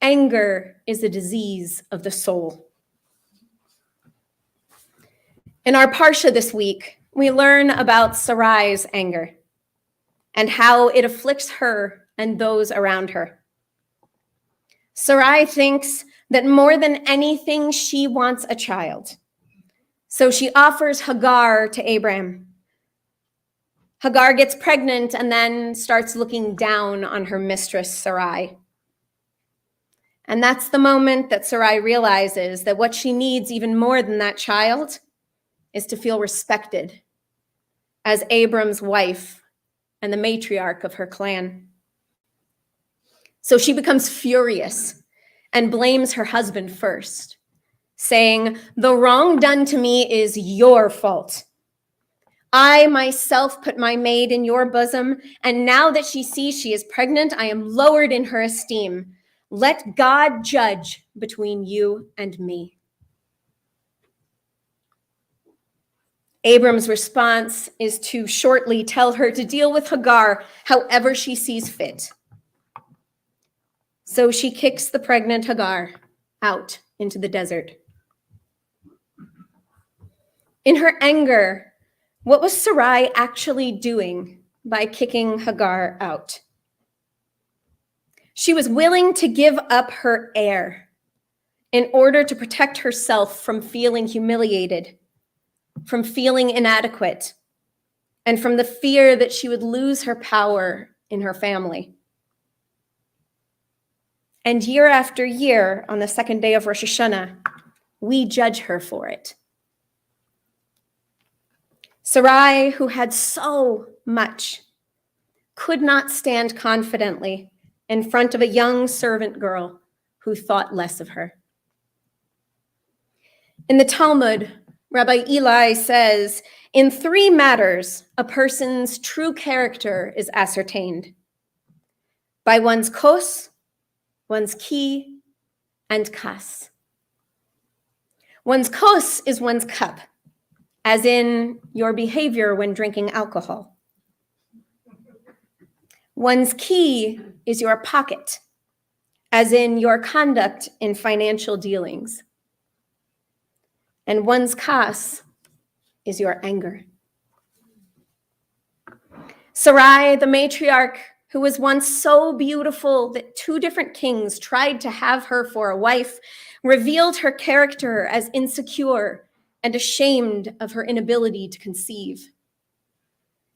anger is a disease of the soul. In our Parsha this week, we learn about Sarai's anger and how it afflicts her and those around her. Sarai thinks that more than anything, she wants a child. So she offers Hagar to Abram. Hagar gets pregnant and then starts looking down on her mistress, Sarai. And that's the moment that Sarai realizes that what she needs even more than that child is to feel respected as Abram's wife and the matriarch of her clan. So she becomes furious and blames her husband first, saying, "The wrong done to me is your fault. I myself put my maid in your bosom, and now that she sees she is pregnant, I am lowered in her esteem. Let God judge between you and me." Abram's response is to shortly tell her to deal with Hagar however she sees fit. So she kicks the pregnant Hagar out into the desert. In her anger, what was Sarai actually doing by kicking Hagar out? She was willing to give up her heir in order to protect herself from feeling humiliated, from feeling inadequate, and from the fear that she would lose her power in her family. And year after year, on the second day of Rosh Hashanah, we judge her for it. Sarai, who had so much, could not stand confidently in front of a young servant girl who thought less of her. In the Talmud, Rabbi Eli says, in 3 matters, a person's true character is ascertained: by one's kos, one's ki, and kas. One's kos is one's cup, as in your behavior when drinking alcohol. One's ki is your pocket, as in your conduct in financial dealings. And one's kas is your anger. Sarai, the matriarch, who was once so beautiful that 2 different kings tried to have her for a wife, revealed her character as insecure and ashamed of her inability to conceive.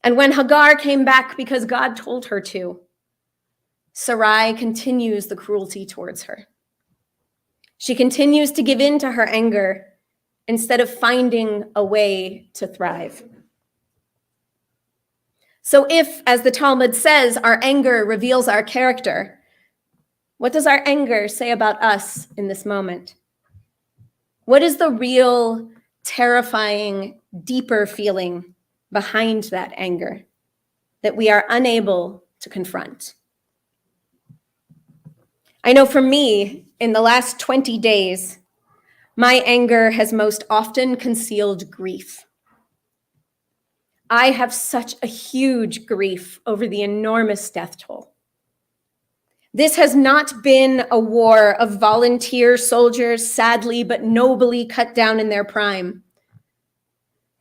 And when Hagar came back because God told her to, Sarai continues the cruelty towards her. She continues to give in to her anger instead of finding a way to thrive. So if, as the Talmud says, our anger reveals our character, what does our anger say about us in this moment? What is the real, terrifying, deeper feeling behind that anger that we are unable to confront? I know for me, in the last 20 days, my anger has most often concealed grief. I have such a huge grief over the enormous death toll. This has not been a war of volunteer soldiers, sadly but nobly cut down in their prime.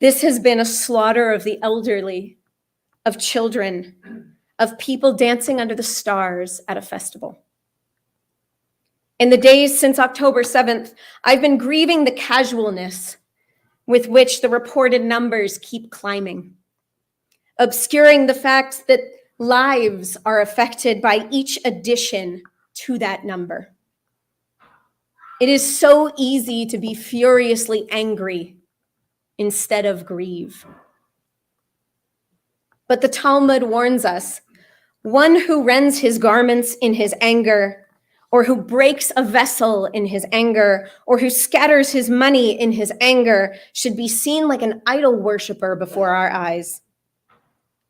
This has been a slaughter of the elderly, of children, of people dancing under the stars at a festival. In the days since October 7th, I've been grieving the casualness with which the reported numbers keep climbing, obscuring the fact that lives are affected by each addition to that number. It is so easy to be furiously angry instead of grieve. But the Talmud warns us, one who rends his garments in his anger, or who breaks a vessel in his anger, or who scatters his money in his anger, should be seen like an idol worshiper before our eyes,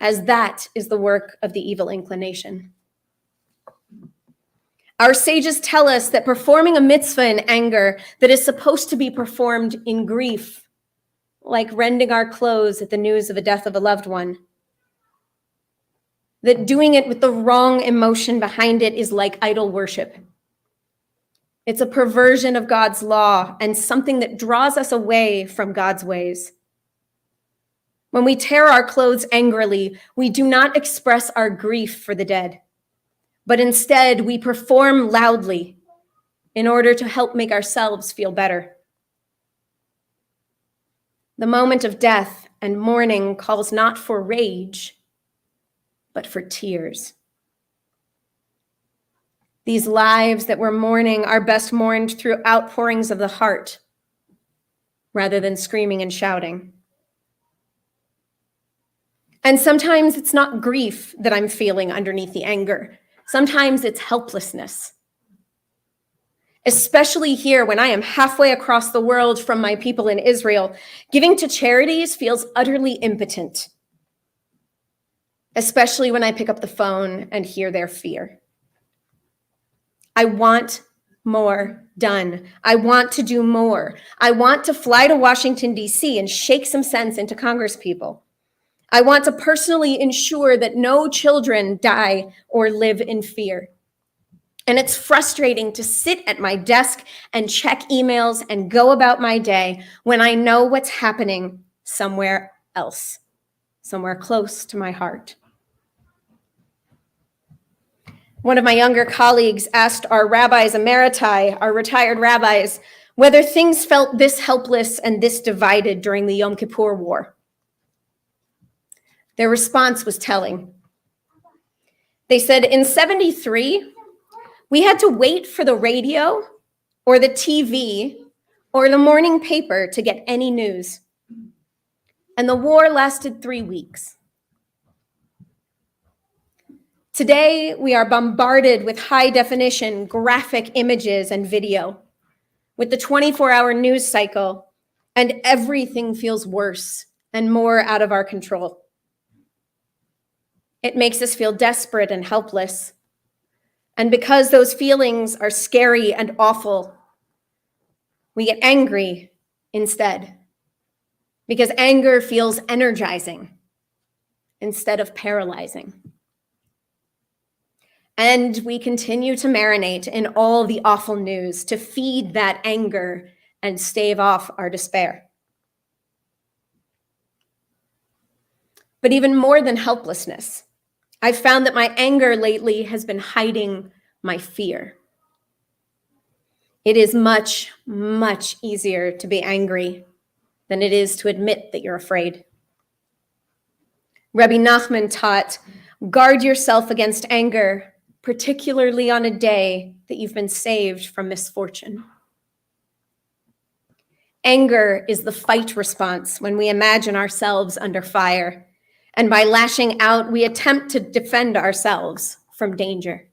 as that is the work of the evil inclination. Our sages tell us that performing a mitzvah in anger that is supposed to be performed in grief, like rending our clothes at the news of the death of a loved one, that doing it with the wrong emotion behind it is like idol worship. It's a perversion of God's law and something that draws us away from God's ways. When we tear our clothes angrily, we do not express our grief for the dead, but instead we perform loudly in order to help make ourselves feel better. The moment of death and mourning calls not for rage, but for tears. These lives that we're mourning are best mourned through outpourings of the heart rather than screaming and shouting. And sometimes it's not grief that I'm feeling underneath the anger. Sometimes it's helplessness. Especially here when I am halfway across the world from my people in Israel, giving to charities feels utterly impotent. Especially when I pick up the phone and hear their fear. I want more done. I want to do more. I want to fly to Washington, D.C. and shake some sense into Congresspeople. I want to personally ensure that no children die or live in fear. And it's frustrating to sit at my desk and check emails and go about my day when I know what's happening somewhere else, somewhere close to my heart. One of my younger colleagues asked our rabbis emeriti, our retired rabbis, whether things felt this helpless and this divided during the Yom Kippur War. Their response was telling. They said, in 73, We had to wait for the radio or the TV or the morning paper to get any news. And the war lasted 3 weeks. Today, we are bombarded with high-definition graphic images and video, with the 24-hour news cycle, and everything feels worse and more out of our control. It makes us feel desperate and helpless. And because those feelings are scary and awful, we get angry instead. Because anger feels energizing instead of paralyzing. And we continue to marinate in all the awful news to feed that anger and stave off our despair. But even more than helplessness, I've found that my anger lately has been hiding my fear. It is much, much easier to be angry than it is to admit that you're afraid. Rabbi Nachman taught, guard yourself against anger, particularly on a day that you've been saved from misfortune. Anger is the fight response when we imagine ourselves under fire, and by lashing out, we attempt to defend ourselves from danger.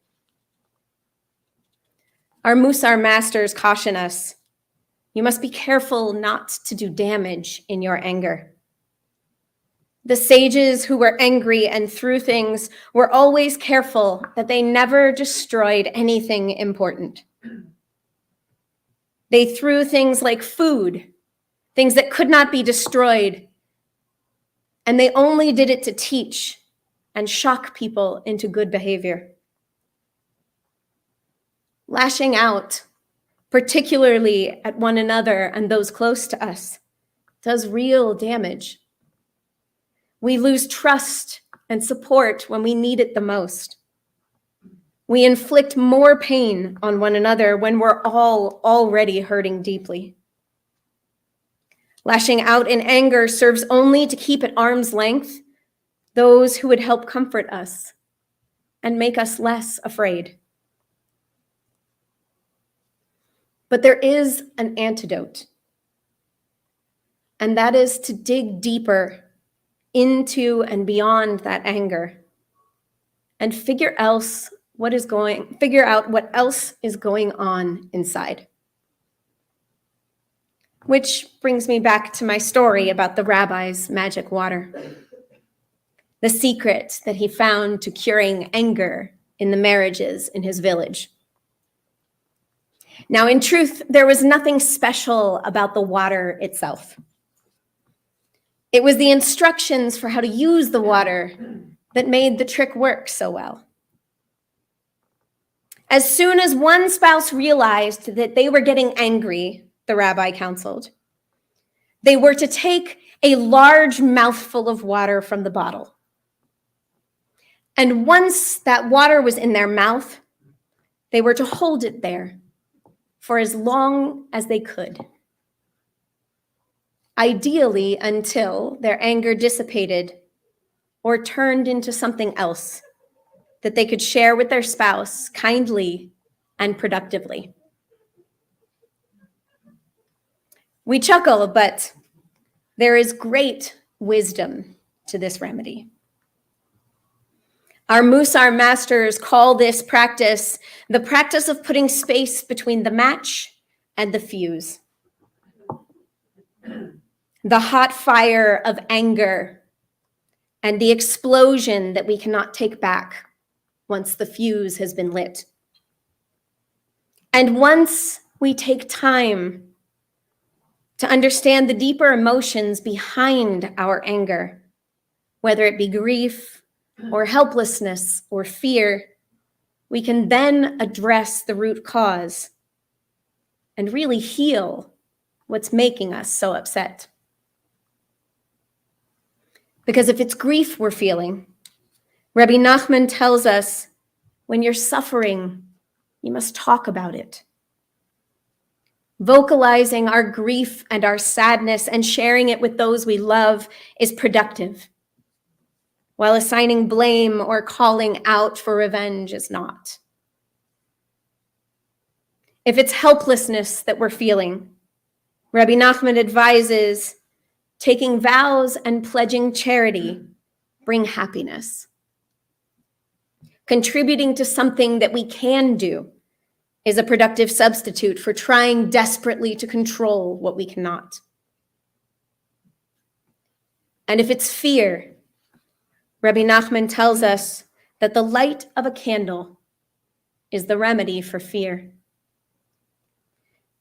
Our Musar masters caution us, you must be careful not to do damage in your anger. The sages who were angry and threw things were always careful that they never destroyed anything important. They threw things like food, things that could not be destroyed, and they only did it to teach and shock people into good behavior. Lashing out, particularly at one another and those close to us, does real damage. We lose trust and support when we need it the most. We inflict more pain on one another when we're all already hurting deeply. Lashing out in anger serves only to keep at arm's length those who would help comfort us and make us less afraid. But there is an antidote, and that is to dig deeper into and beyond that anger and figure out what else is going on inside. Which brings me back to my story about the rabbi's magic water. The secret that he found to curing anger in the marriages in his village. Now, in truth, there was nothing special about the water itself. It was the instructions for how to use the water that made the trick work so well. As soon as one spouse realized that they were getting angry, the rabbi counseled, they were to take a large mouthful of water from the bottle. And once that water was in their mouth, they were to hold it there for as long as they could. Ideally, until their anger dissipated or turned into something else that they could share with their spouse kindly and productively. We chuckle, but there is great wisdom to this remedy. Our Musar masters call this practice the practice of putting space between the match and the fuse. The hot fire of anger and the explosion that we cannot take back once the fuse has been lit. And once we take time to understand the deeper emotions behind our anger, whether it be grief or helplessness or fear, we can then address the root cause and really heal what's making us so upset. Because if it's grief we're feeling, Rabbi Nachman tells us, when you're suffering, you must talk about it. Vocalizing our grief and our sadness and sharing it with those we love is productive, while assigning blame or calling out for revenge is not. If it's helplessness that we're feeling, Rabbi Nachman advises taking vows and pledging charity bring happiness. Contributing to something that we can do is a productive substitute for trying desperately to control what we cannot. And if it's fear, Rabbi Nachman tells us that the light of a candle is the remedy for fear.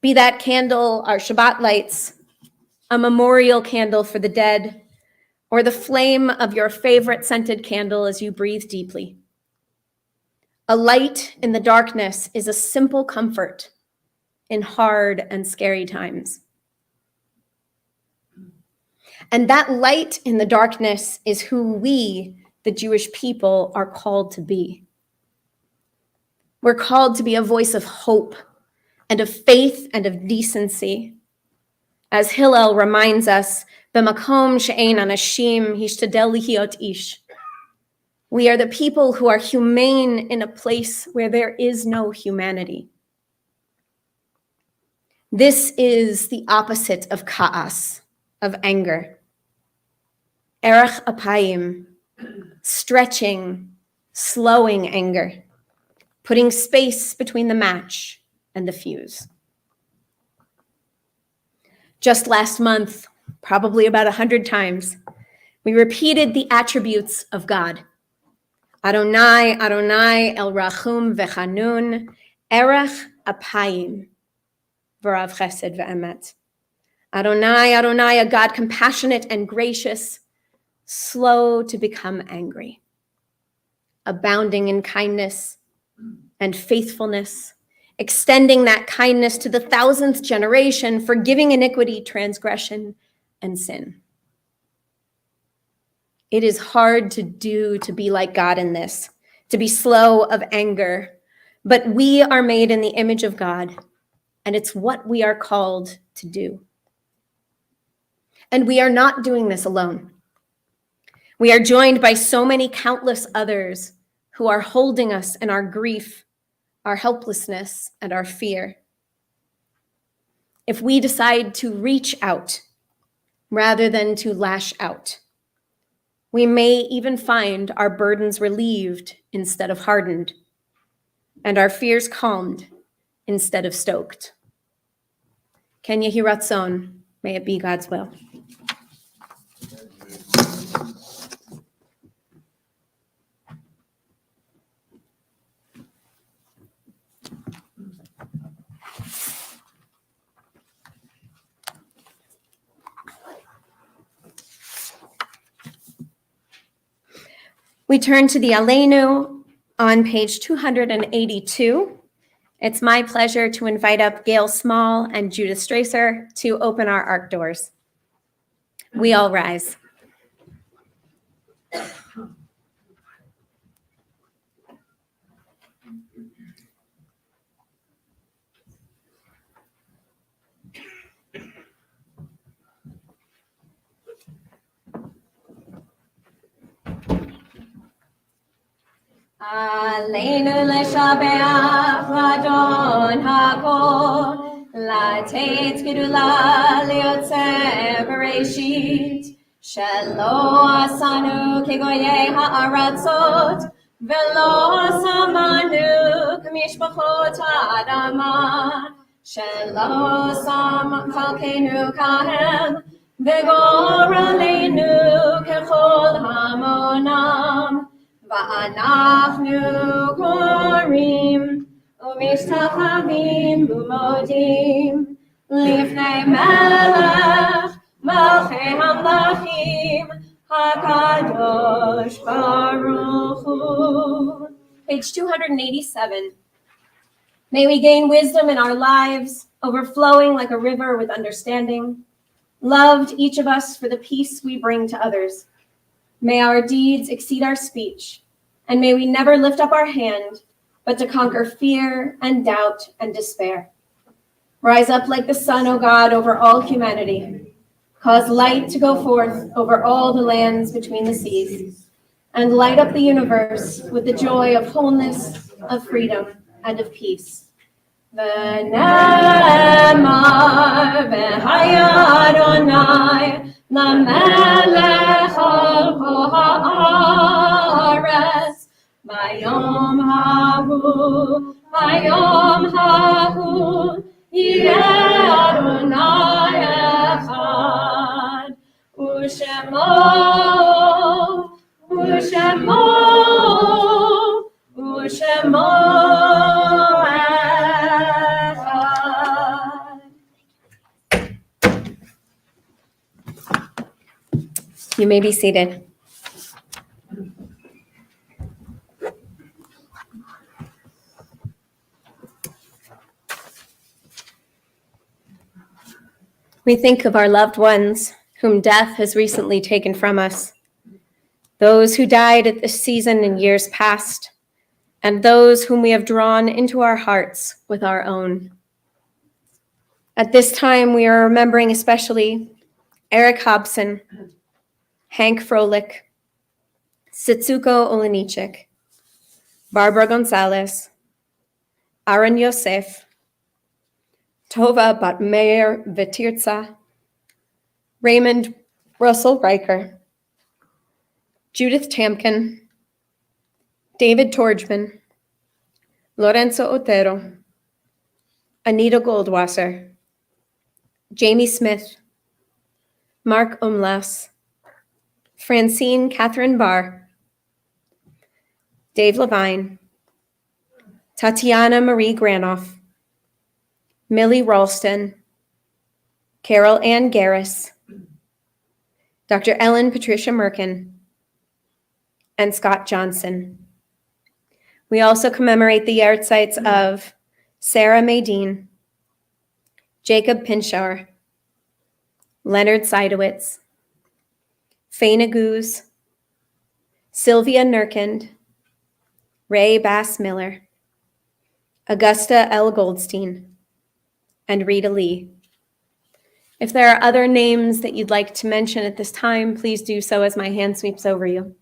Be that candle our Shabbat lights, a memorial candle for the dead, or the flame of your favorite scented candle as you breathe deeply. A light in the darkness is a simple comfort in hard and scary times. And that light in the darkness is who we, the Jewish people, are called to be. We're called to be a voice of hope and of faith and of decency. As Hillel reminds us, "B'makom she'ein anashim hishtadel lihiot ish." We are the people who are humane in a place where there is no humanity. This is the opposite of ka'as, of anger. Erech apayim, stretching, slowing anger, putting space between the match and the fuse. Just last month, probably about 100 times, we repeated the attributes of God. Adonai, Adonai, El Rachum Vechanun, Erech Apayim, V'rav Chesed Ve'emet. Adonai, Adonai, a God compassionate and gracious, slow to become angry, abounding in kindness and faithfulness, extending that kindness to the 1,000th generation, forgiving iniquity, transgression, and sin. It is hard to be like God in this, to be slow of anger, but we are made in the image of God, and it's what we are called to do. And we are not doing this alone. We are joined by so many countless others who are holding us in our grief, our helplessness, and our fear. If we decide to reach out rather than to lash out, we may even find our burdens relieved instead of hardened, and our fears calmed instead of stoked. Ken Yehi Ratzon, may it be God's will. We turn to the Aleinu on page 282. It's my pleasure to invite up Gail Small and Judith Stracer to open our ark doors. We all rise. Aleinu leshabeach ladon hakol, latet gedula liyotzeh bereshit, shelo asanu kegoyei ha'aratzot, velo samanu k'mishpachot ha'adama, shelo sam chalkenu kahem, v'goralenu kechol hamonam, ואנחנו קוראים ומשתחווים ומודים לפני מלך מלכי המלכים הקדוש ברוך הוא. Page 287. May we gain wisdom in our lives, overflowing like a river with understanding, loved each of us for the peace we bring to others. May our deeds exceed our speech, and may we never lift up our hand, but to conquer fear and doubt and despair. Rise up like the sun, O God, over all humanity. Cause light to go forth over all the lands between the seas, and light up the universe with the joy of wholeness, of freedom, and of peace. ונאמר והיה אדוני למלך על כל הארץ ביום ההוא יהיה אדוני אחד ושמו אחד. You may be seated. We think of our loved ones whom death has recently taken from us, those who died at this season in years past, and those whom we have drawn into our hearts with our own. At this time, we are remembering especially Eric Hobson, Hank Froelich, Setsuko Olenichik, Barbara Gonzalez, Aaron Yosef, Tova Bat Meir Vitirza, Raymond Russell Riker, Judith Tamkin, David Torgman, Lorenzo Otero, Anita Goldwasser, Jamie Smith, Mark Umlas, Francine Catherine Barr, Dave Levine, Tatiana Marie Granoff, Millie Ralston, Carol Ann Garris, Dr. Ellen Patricia Merkin, and Scott Johnson. We also commemorate the yahrzeits of Sarah Maydeen, Jacob Pinchar, Leonard Seidowitz, Faina Goose, Sylvia Nurkind, Ray Bass Miller, Augusta L. Goldstein, and Rita Lee. If there are other names that you'd like to mention at this time, please do so as my hand sweeps over you.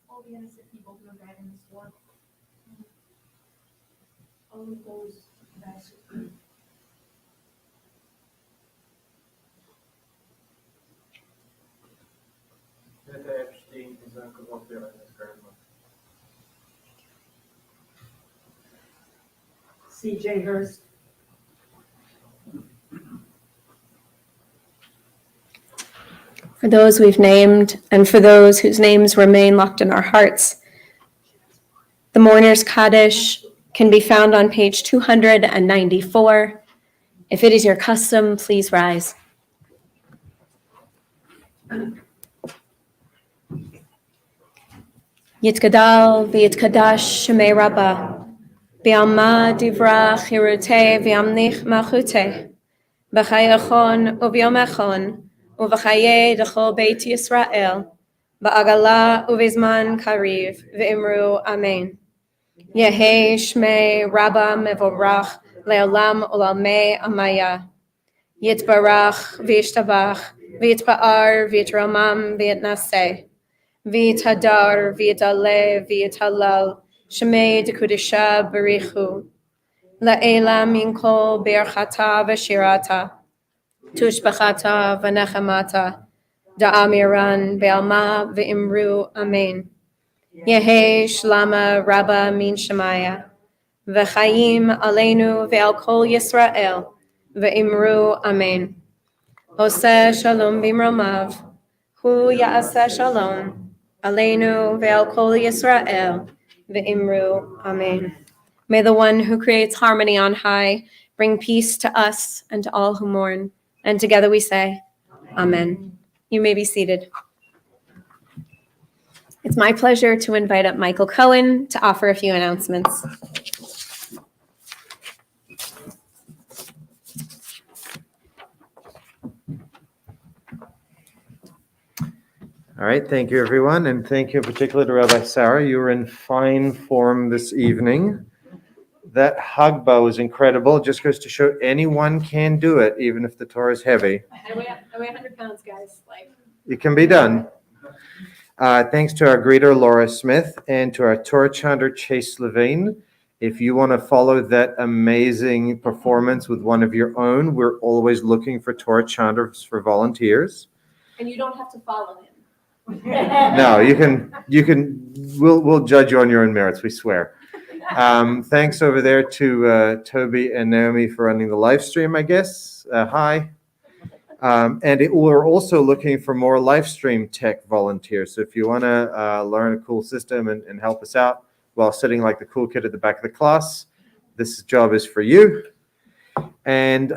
All the innocent people who have died in this war. All of those that Netta Epstein is Uncle Walter and his grandma. C.J. Hurst. For those we've named, and for those whose names remain locked in our hearts, the Mourner's Kaddish can be found on page 294. If it is your custom, please rise. Yitgadal v'yitkadash shemei Rabbah, Bi'alma divra chirute v'yamnich malchute, b'chayachon u'b'yom echon, u'v'chaye d'chol beit Yisrael, ba'agala u'v'zman kariv, v'imru amen. Yehi shmei Rabbah mevorach le'olam u'lalmei amaya. Yitbarach v'yishtabach, v'yitpa'ar v'yitromam v'yitnaseh. V'yitadar v'yitale v'yitalal. Shemei Dekudisha Barichu, La'ela Minkol Berchata V'Shirata, Tushbachata V'Nechamata, Da'amiran Be'alma V'Imru Amen. Yehe Shlama Rabba Min Shemaya, V'Chaim Aleinu Ve'al Kol Yisrael, V'Imru Amen. Oseh Shalom Bimromav, Hu Ya'aseh Shalom, Aleinu Ve'al Kol Yisrael, V'imru Amen. May the one who creates harmony on high bring peace to us and to all who mourn. And together we say, Amen. You may be seated. It's my pleasure to invite up Michael Cohen to offer a few announcements. All right, thank you, everyone, and thank you in particular to Rabbi Sarah. You were in fine form this evening. That Hagbah was incredible. It just goes to show anyone can do it, even if the Torah is heavy. I weigh 100 pounds, guys. It can be done. Thanks to our greeter, Laura Smith, and to our Torah chanter, Chase Levine. If you want to follow that amazing performance with one of your own, we're always looking for Torah chanters for volunteers. And you don't have to follow him. No, we'll judge you on your own merits, we swear. Thanks over there to Toby and Naomi for running the live stream, I guess. Hi. We're also looking for more live stream tech volunteers. So if you want to learn a cool system and help us out while sitting like the cool kid at the back of the class, this job is for you. And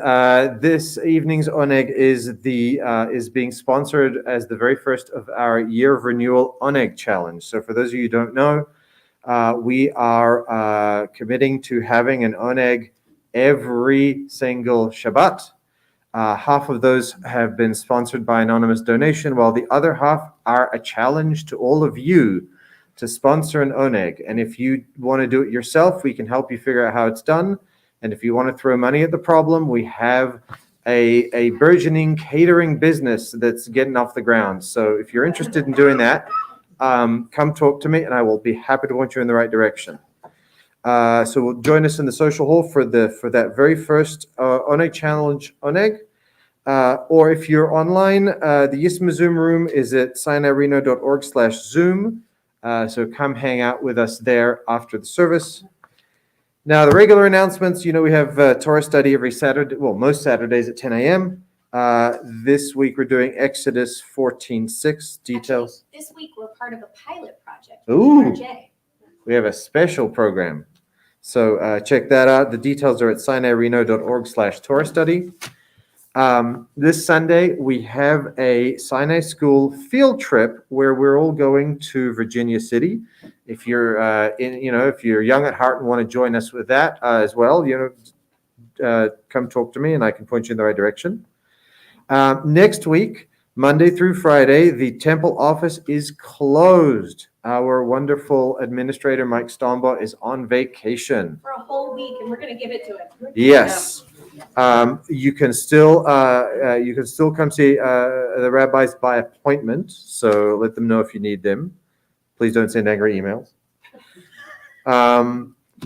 this evening's Oneg is being sponsored as the very first of our Year of Renewal Oneg Challenge. So for those of you who don't know, we are committing to having an Oneg every single Shabbat. Half of those have been sponsored by anonymous donation, while the other half are a challenge to all of you to sponsor an Oneg. And if you want to do it yourself, we can help you figure out how it's done. And if you want to throw money at the problem, we have a burgeoning catering business that's getting off the ground. So if you're interested in doing that, come talk to me and I will be happy to point you in the right direction. So we'll join us in the social hall for that very first Oneg challenge Oneg. Or if you're online, the Yisma Zoom room is at sinaireno.org/Zoom. So come hang out with us there after the service. Now, the regular announcements, we have Torah study every Saturday, well, most Saturdays at 10 a.m. This week, we're doing Exodus 14:6 details. Actually, this week, we're part of a pilot project. Ooh. RJ. We have a special program. So check that out. The details are at sinaireno.org/Torah study. This Sunday, we have a Sinai School field trip where we're all going to Virginia City. If you're if you're young at heart and want to join us with that as well, come talk to me and I can point you in the right direction. Next week, Monday through Friday, the temple office is closed. Our wonderful administrator, Mike Stombaugh, is on vacation. For a whole week, and we're going to give it to him. Yes. You can still come see the rabbis by appointment. So let them know if you need them. Please don't send angry emails.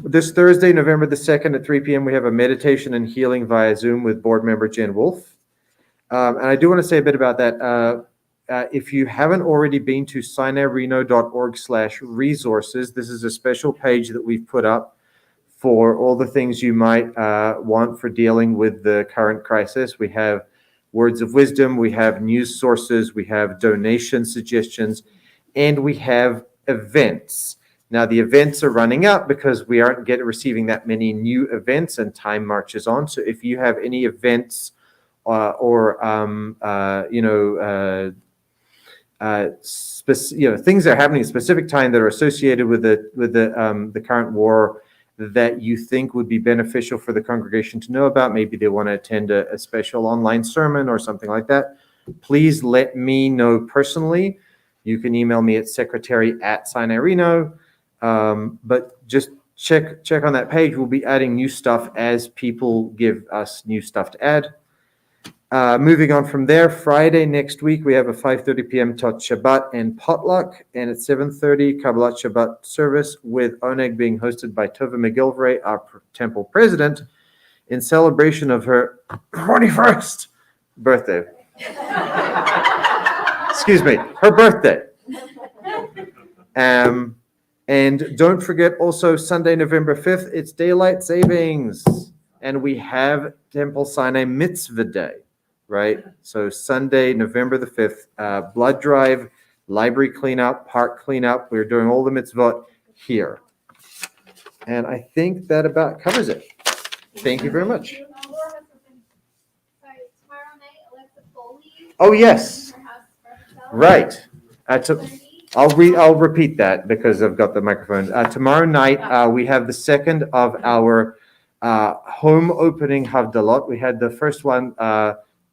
This Thursday, November the 2nd at 3 p.m., we have a meditation and healing via Zoom with board member Jen Wolf. And I do want to say a bit about that. If you haven't already been to sinaireno.org/resources, this is a special page that we've put up for all the things you might want for dealing with the current crisis. We have words of wisdom, we have news sources, we have donation suggestions, and we have events. Now, the events are running out because we aren't receiving that many new events and time marches on. So if you have any events or things that are happening at a specific time that are associated with the current war that you think would be beneficial for the congregation to know about, maybe they want to attend a special online sermon or something like that, please let me know personally. You can email me at secretary@sinaireno, but just check on that page. We'll be adding new stuff as people give us new stuff to add. Moving on from there, Friday next week, we have a 5:30 p.m. Tot Shabbat and potluck, and at 7:30, Kabbalat Shabbat service with Oneg being hosted by Tova McGilvray, our temple president, in celebration of her 21st birthday. Excuse me, her birthday. And don't forget also Sunday, November 5th, it's daylight savings, and we have Temple Sinai Mitzvah Day. Right? So Sunday, November the 5th, blood drive, library cleanup, park cleanup. We're doing all the mitzvot here. And I think that about covers it. Thank you very much. Oh, yes. Right. I'll repeat that because I've got the microphone. Tomorrow night, we have the second of our home opening Havdalot. We had the first one,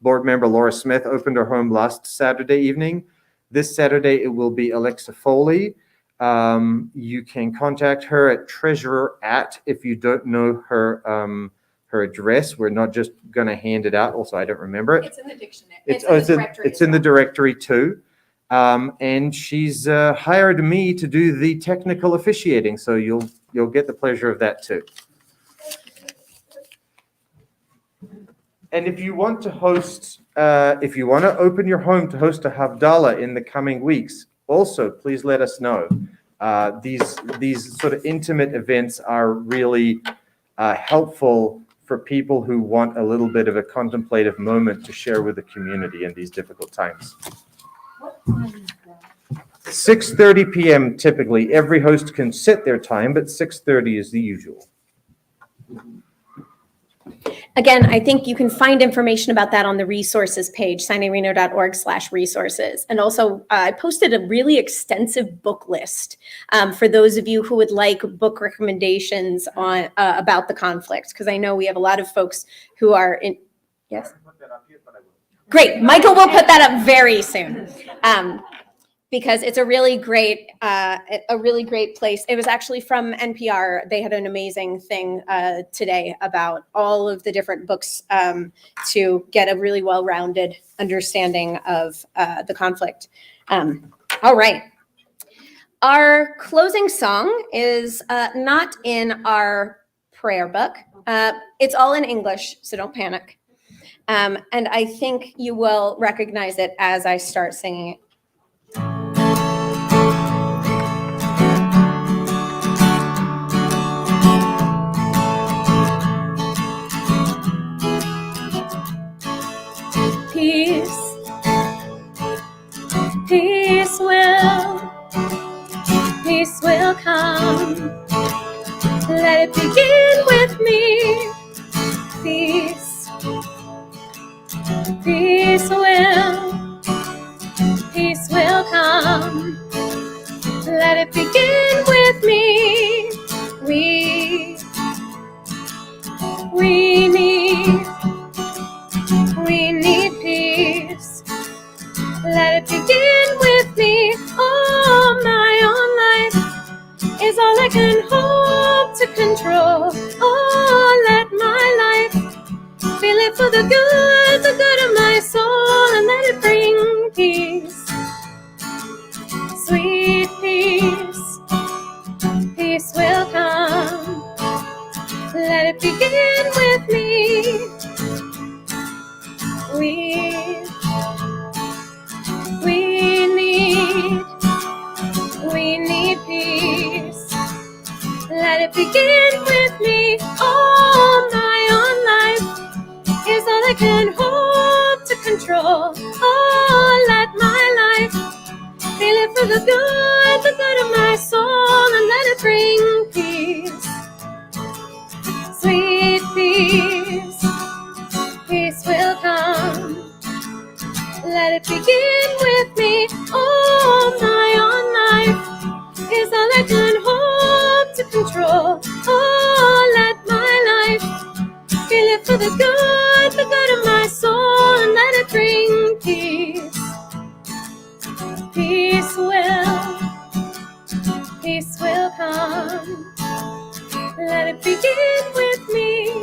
board member Laura Smith opened her home last Saturday evening. This Saturday, it will be Alexa Foley. You can contact her at treasurer@ if you don't know her address. We're not just going to hand it out. Also, I don't remember it. It's in the dictionary. It's in the directory too. And she's hired me to do the technical officiating, so you'll get the pleasure of that too. And if you want to host, if you want to open your home to host a Havdalah in the coming weeks, also please let us know. These sort of intimate events are really helpful for people who want a little bit of a contemplative moment to share with the community in these difficult times. 6:30 p.m. typically. Every host can set their time, but 6:30 is the usual. Again, I think you can find information about that on the resources page, sinairenio.org/resources. And also, I posted a really extensive book list for those of you who would like book recommendations on about the conflict, because I know we have a lot of folks who are in. Yes? Great. Michael will put that up very soon. Because it's a really great place. It was actually from NPR. They had an amazing thing today about all of the different books to get a really well-rounded understanding of the conflict. All right. Our closing song is not in our prayer book. It's all in English, so don't panic. And I think you will recognize it as I start singing it. Peace, peace will come. Let it begin with me. Peace, peace will come. Let it begin with me. We need peace. Let it begin with me. Oh, my own life is all I can hope to control. Oh, let my life feel it for the good of my soul, and let it bring peace. Sweet peace, peace will come. Let it begin with me. We need peace. Let it begin with me. Oh, my own life is all I can hope to control. Oh, let my life feel it for the good of my soul, and let it bring peace. Sweet peace, peace will come. Let it begin with me. Oh, my own life is all I can hope to control. Oh, let my life feel it for the good of my soul, and let it bring peace. Peace will come. Let it begin with me.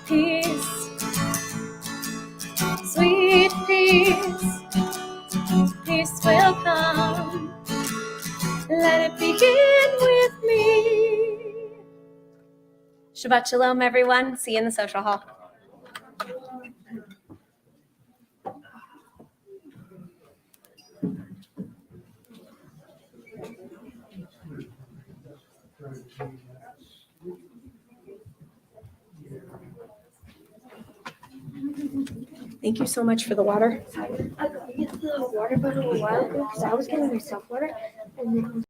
Peace, sweet peace will come. Let it begin with me. Shabbat shalom, everyone. See you in the social hall. Thank you so much for the water. I got the water bottle a while ago because I was getting myself water, and then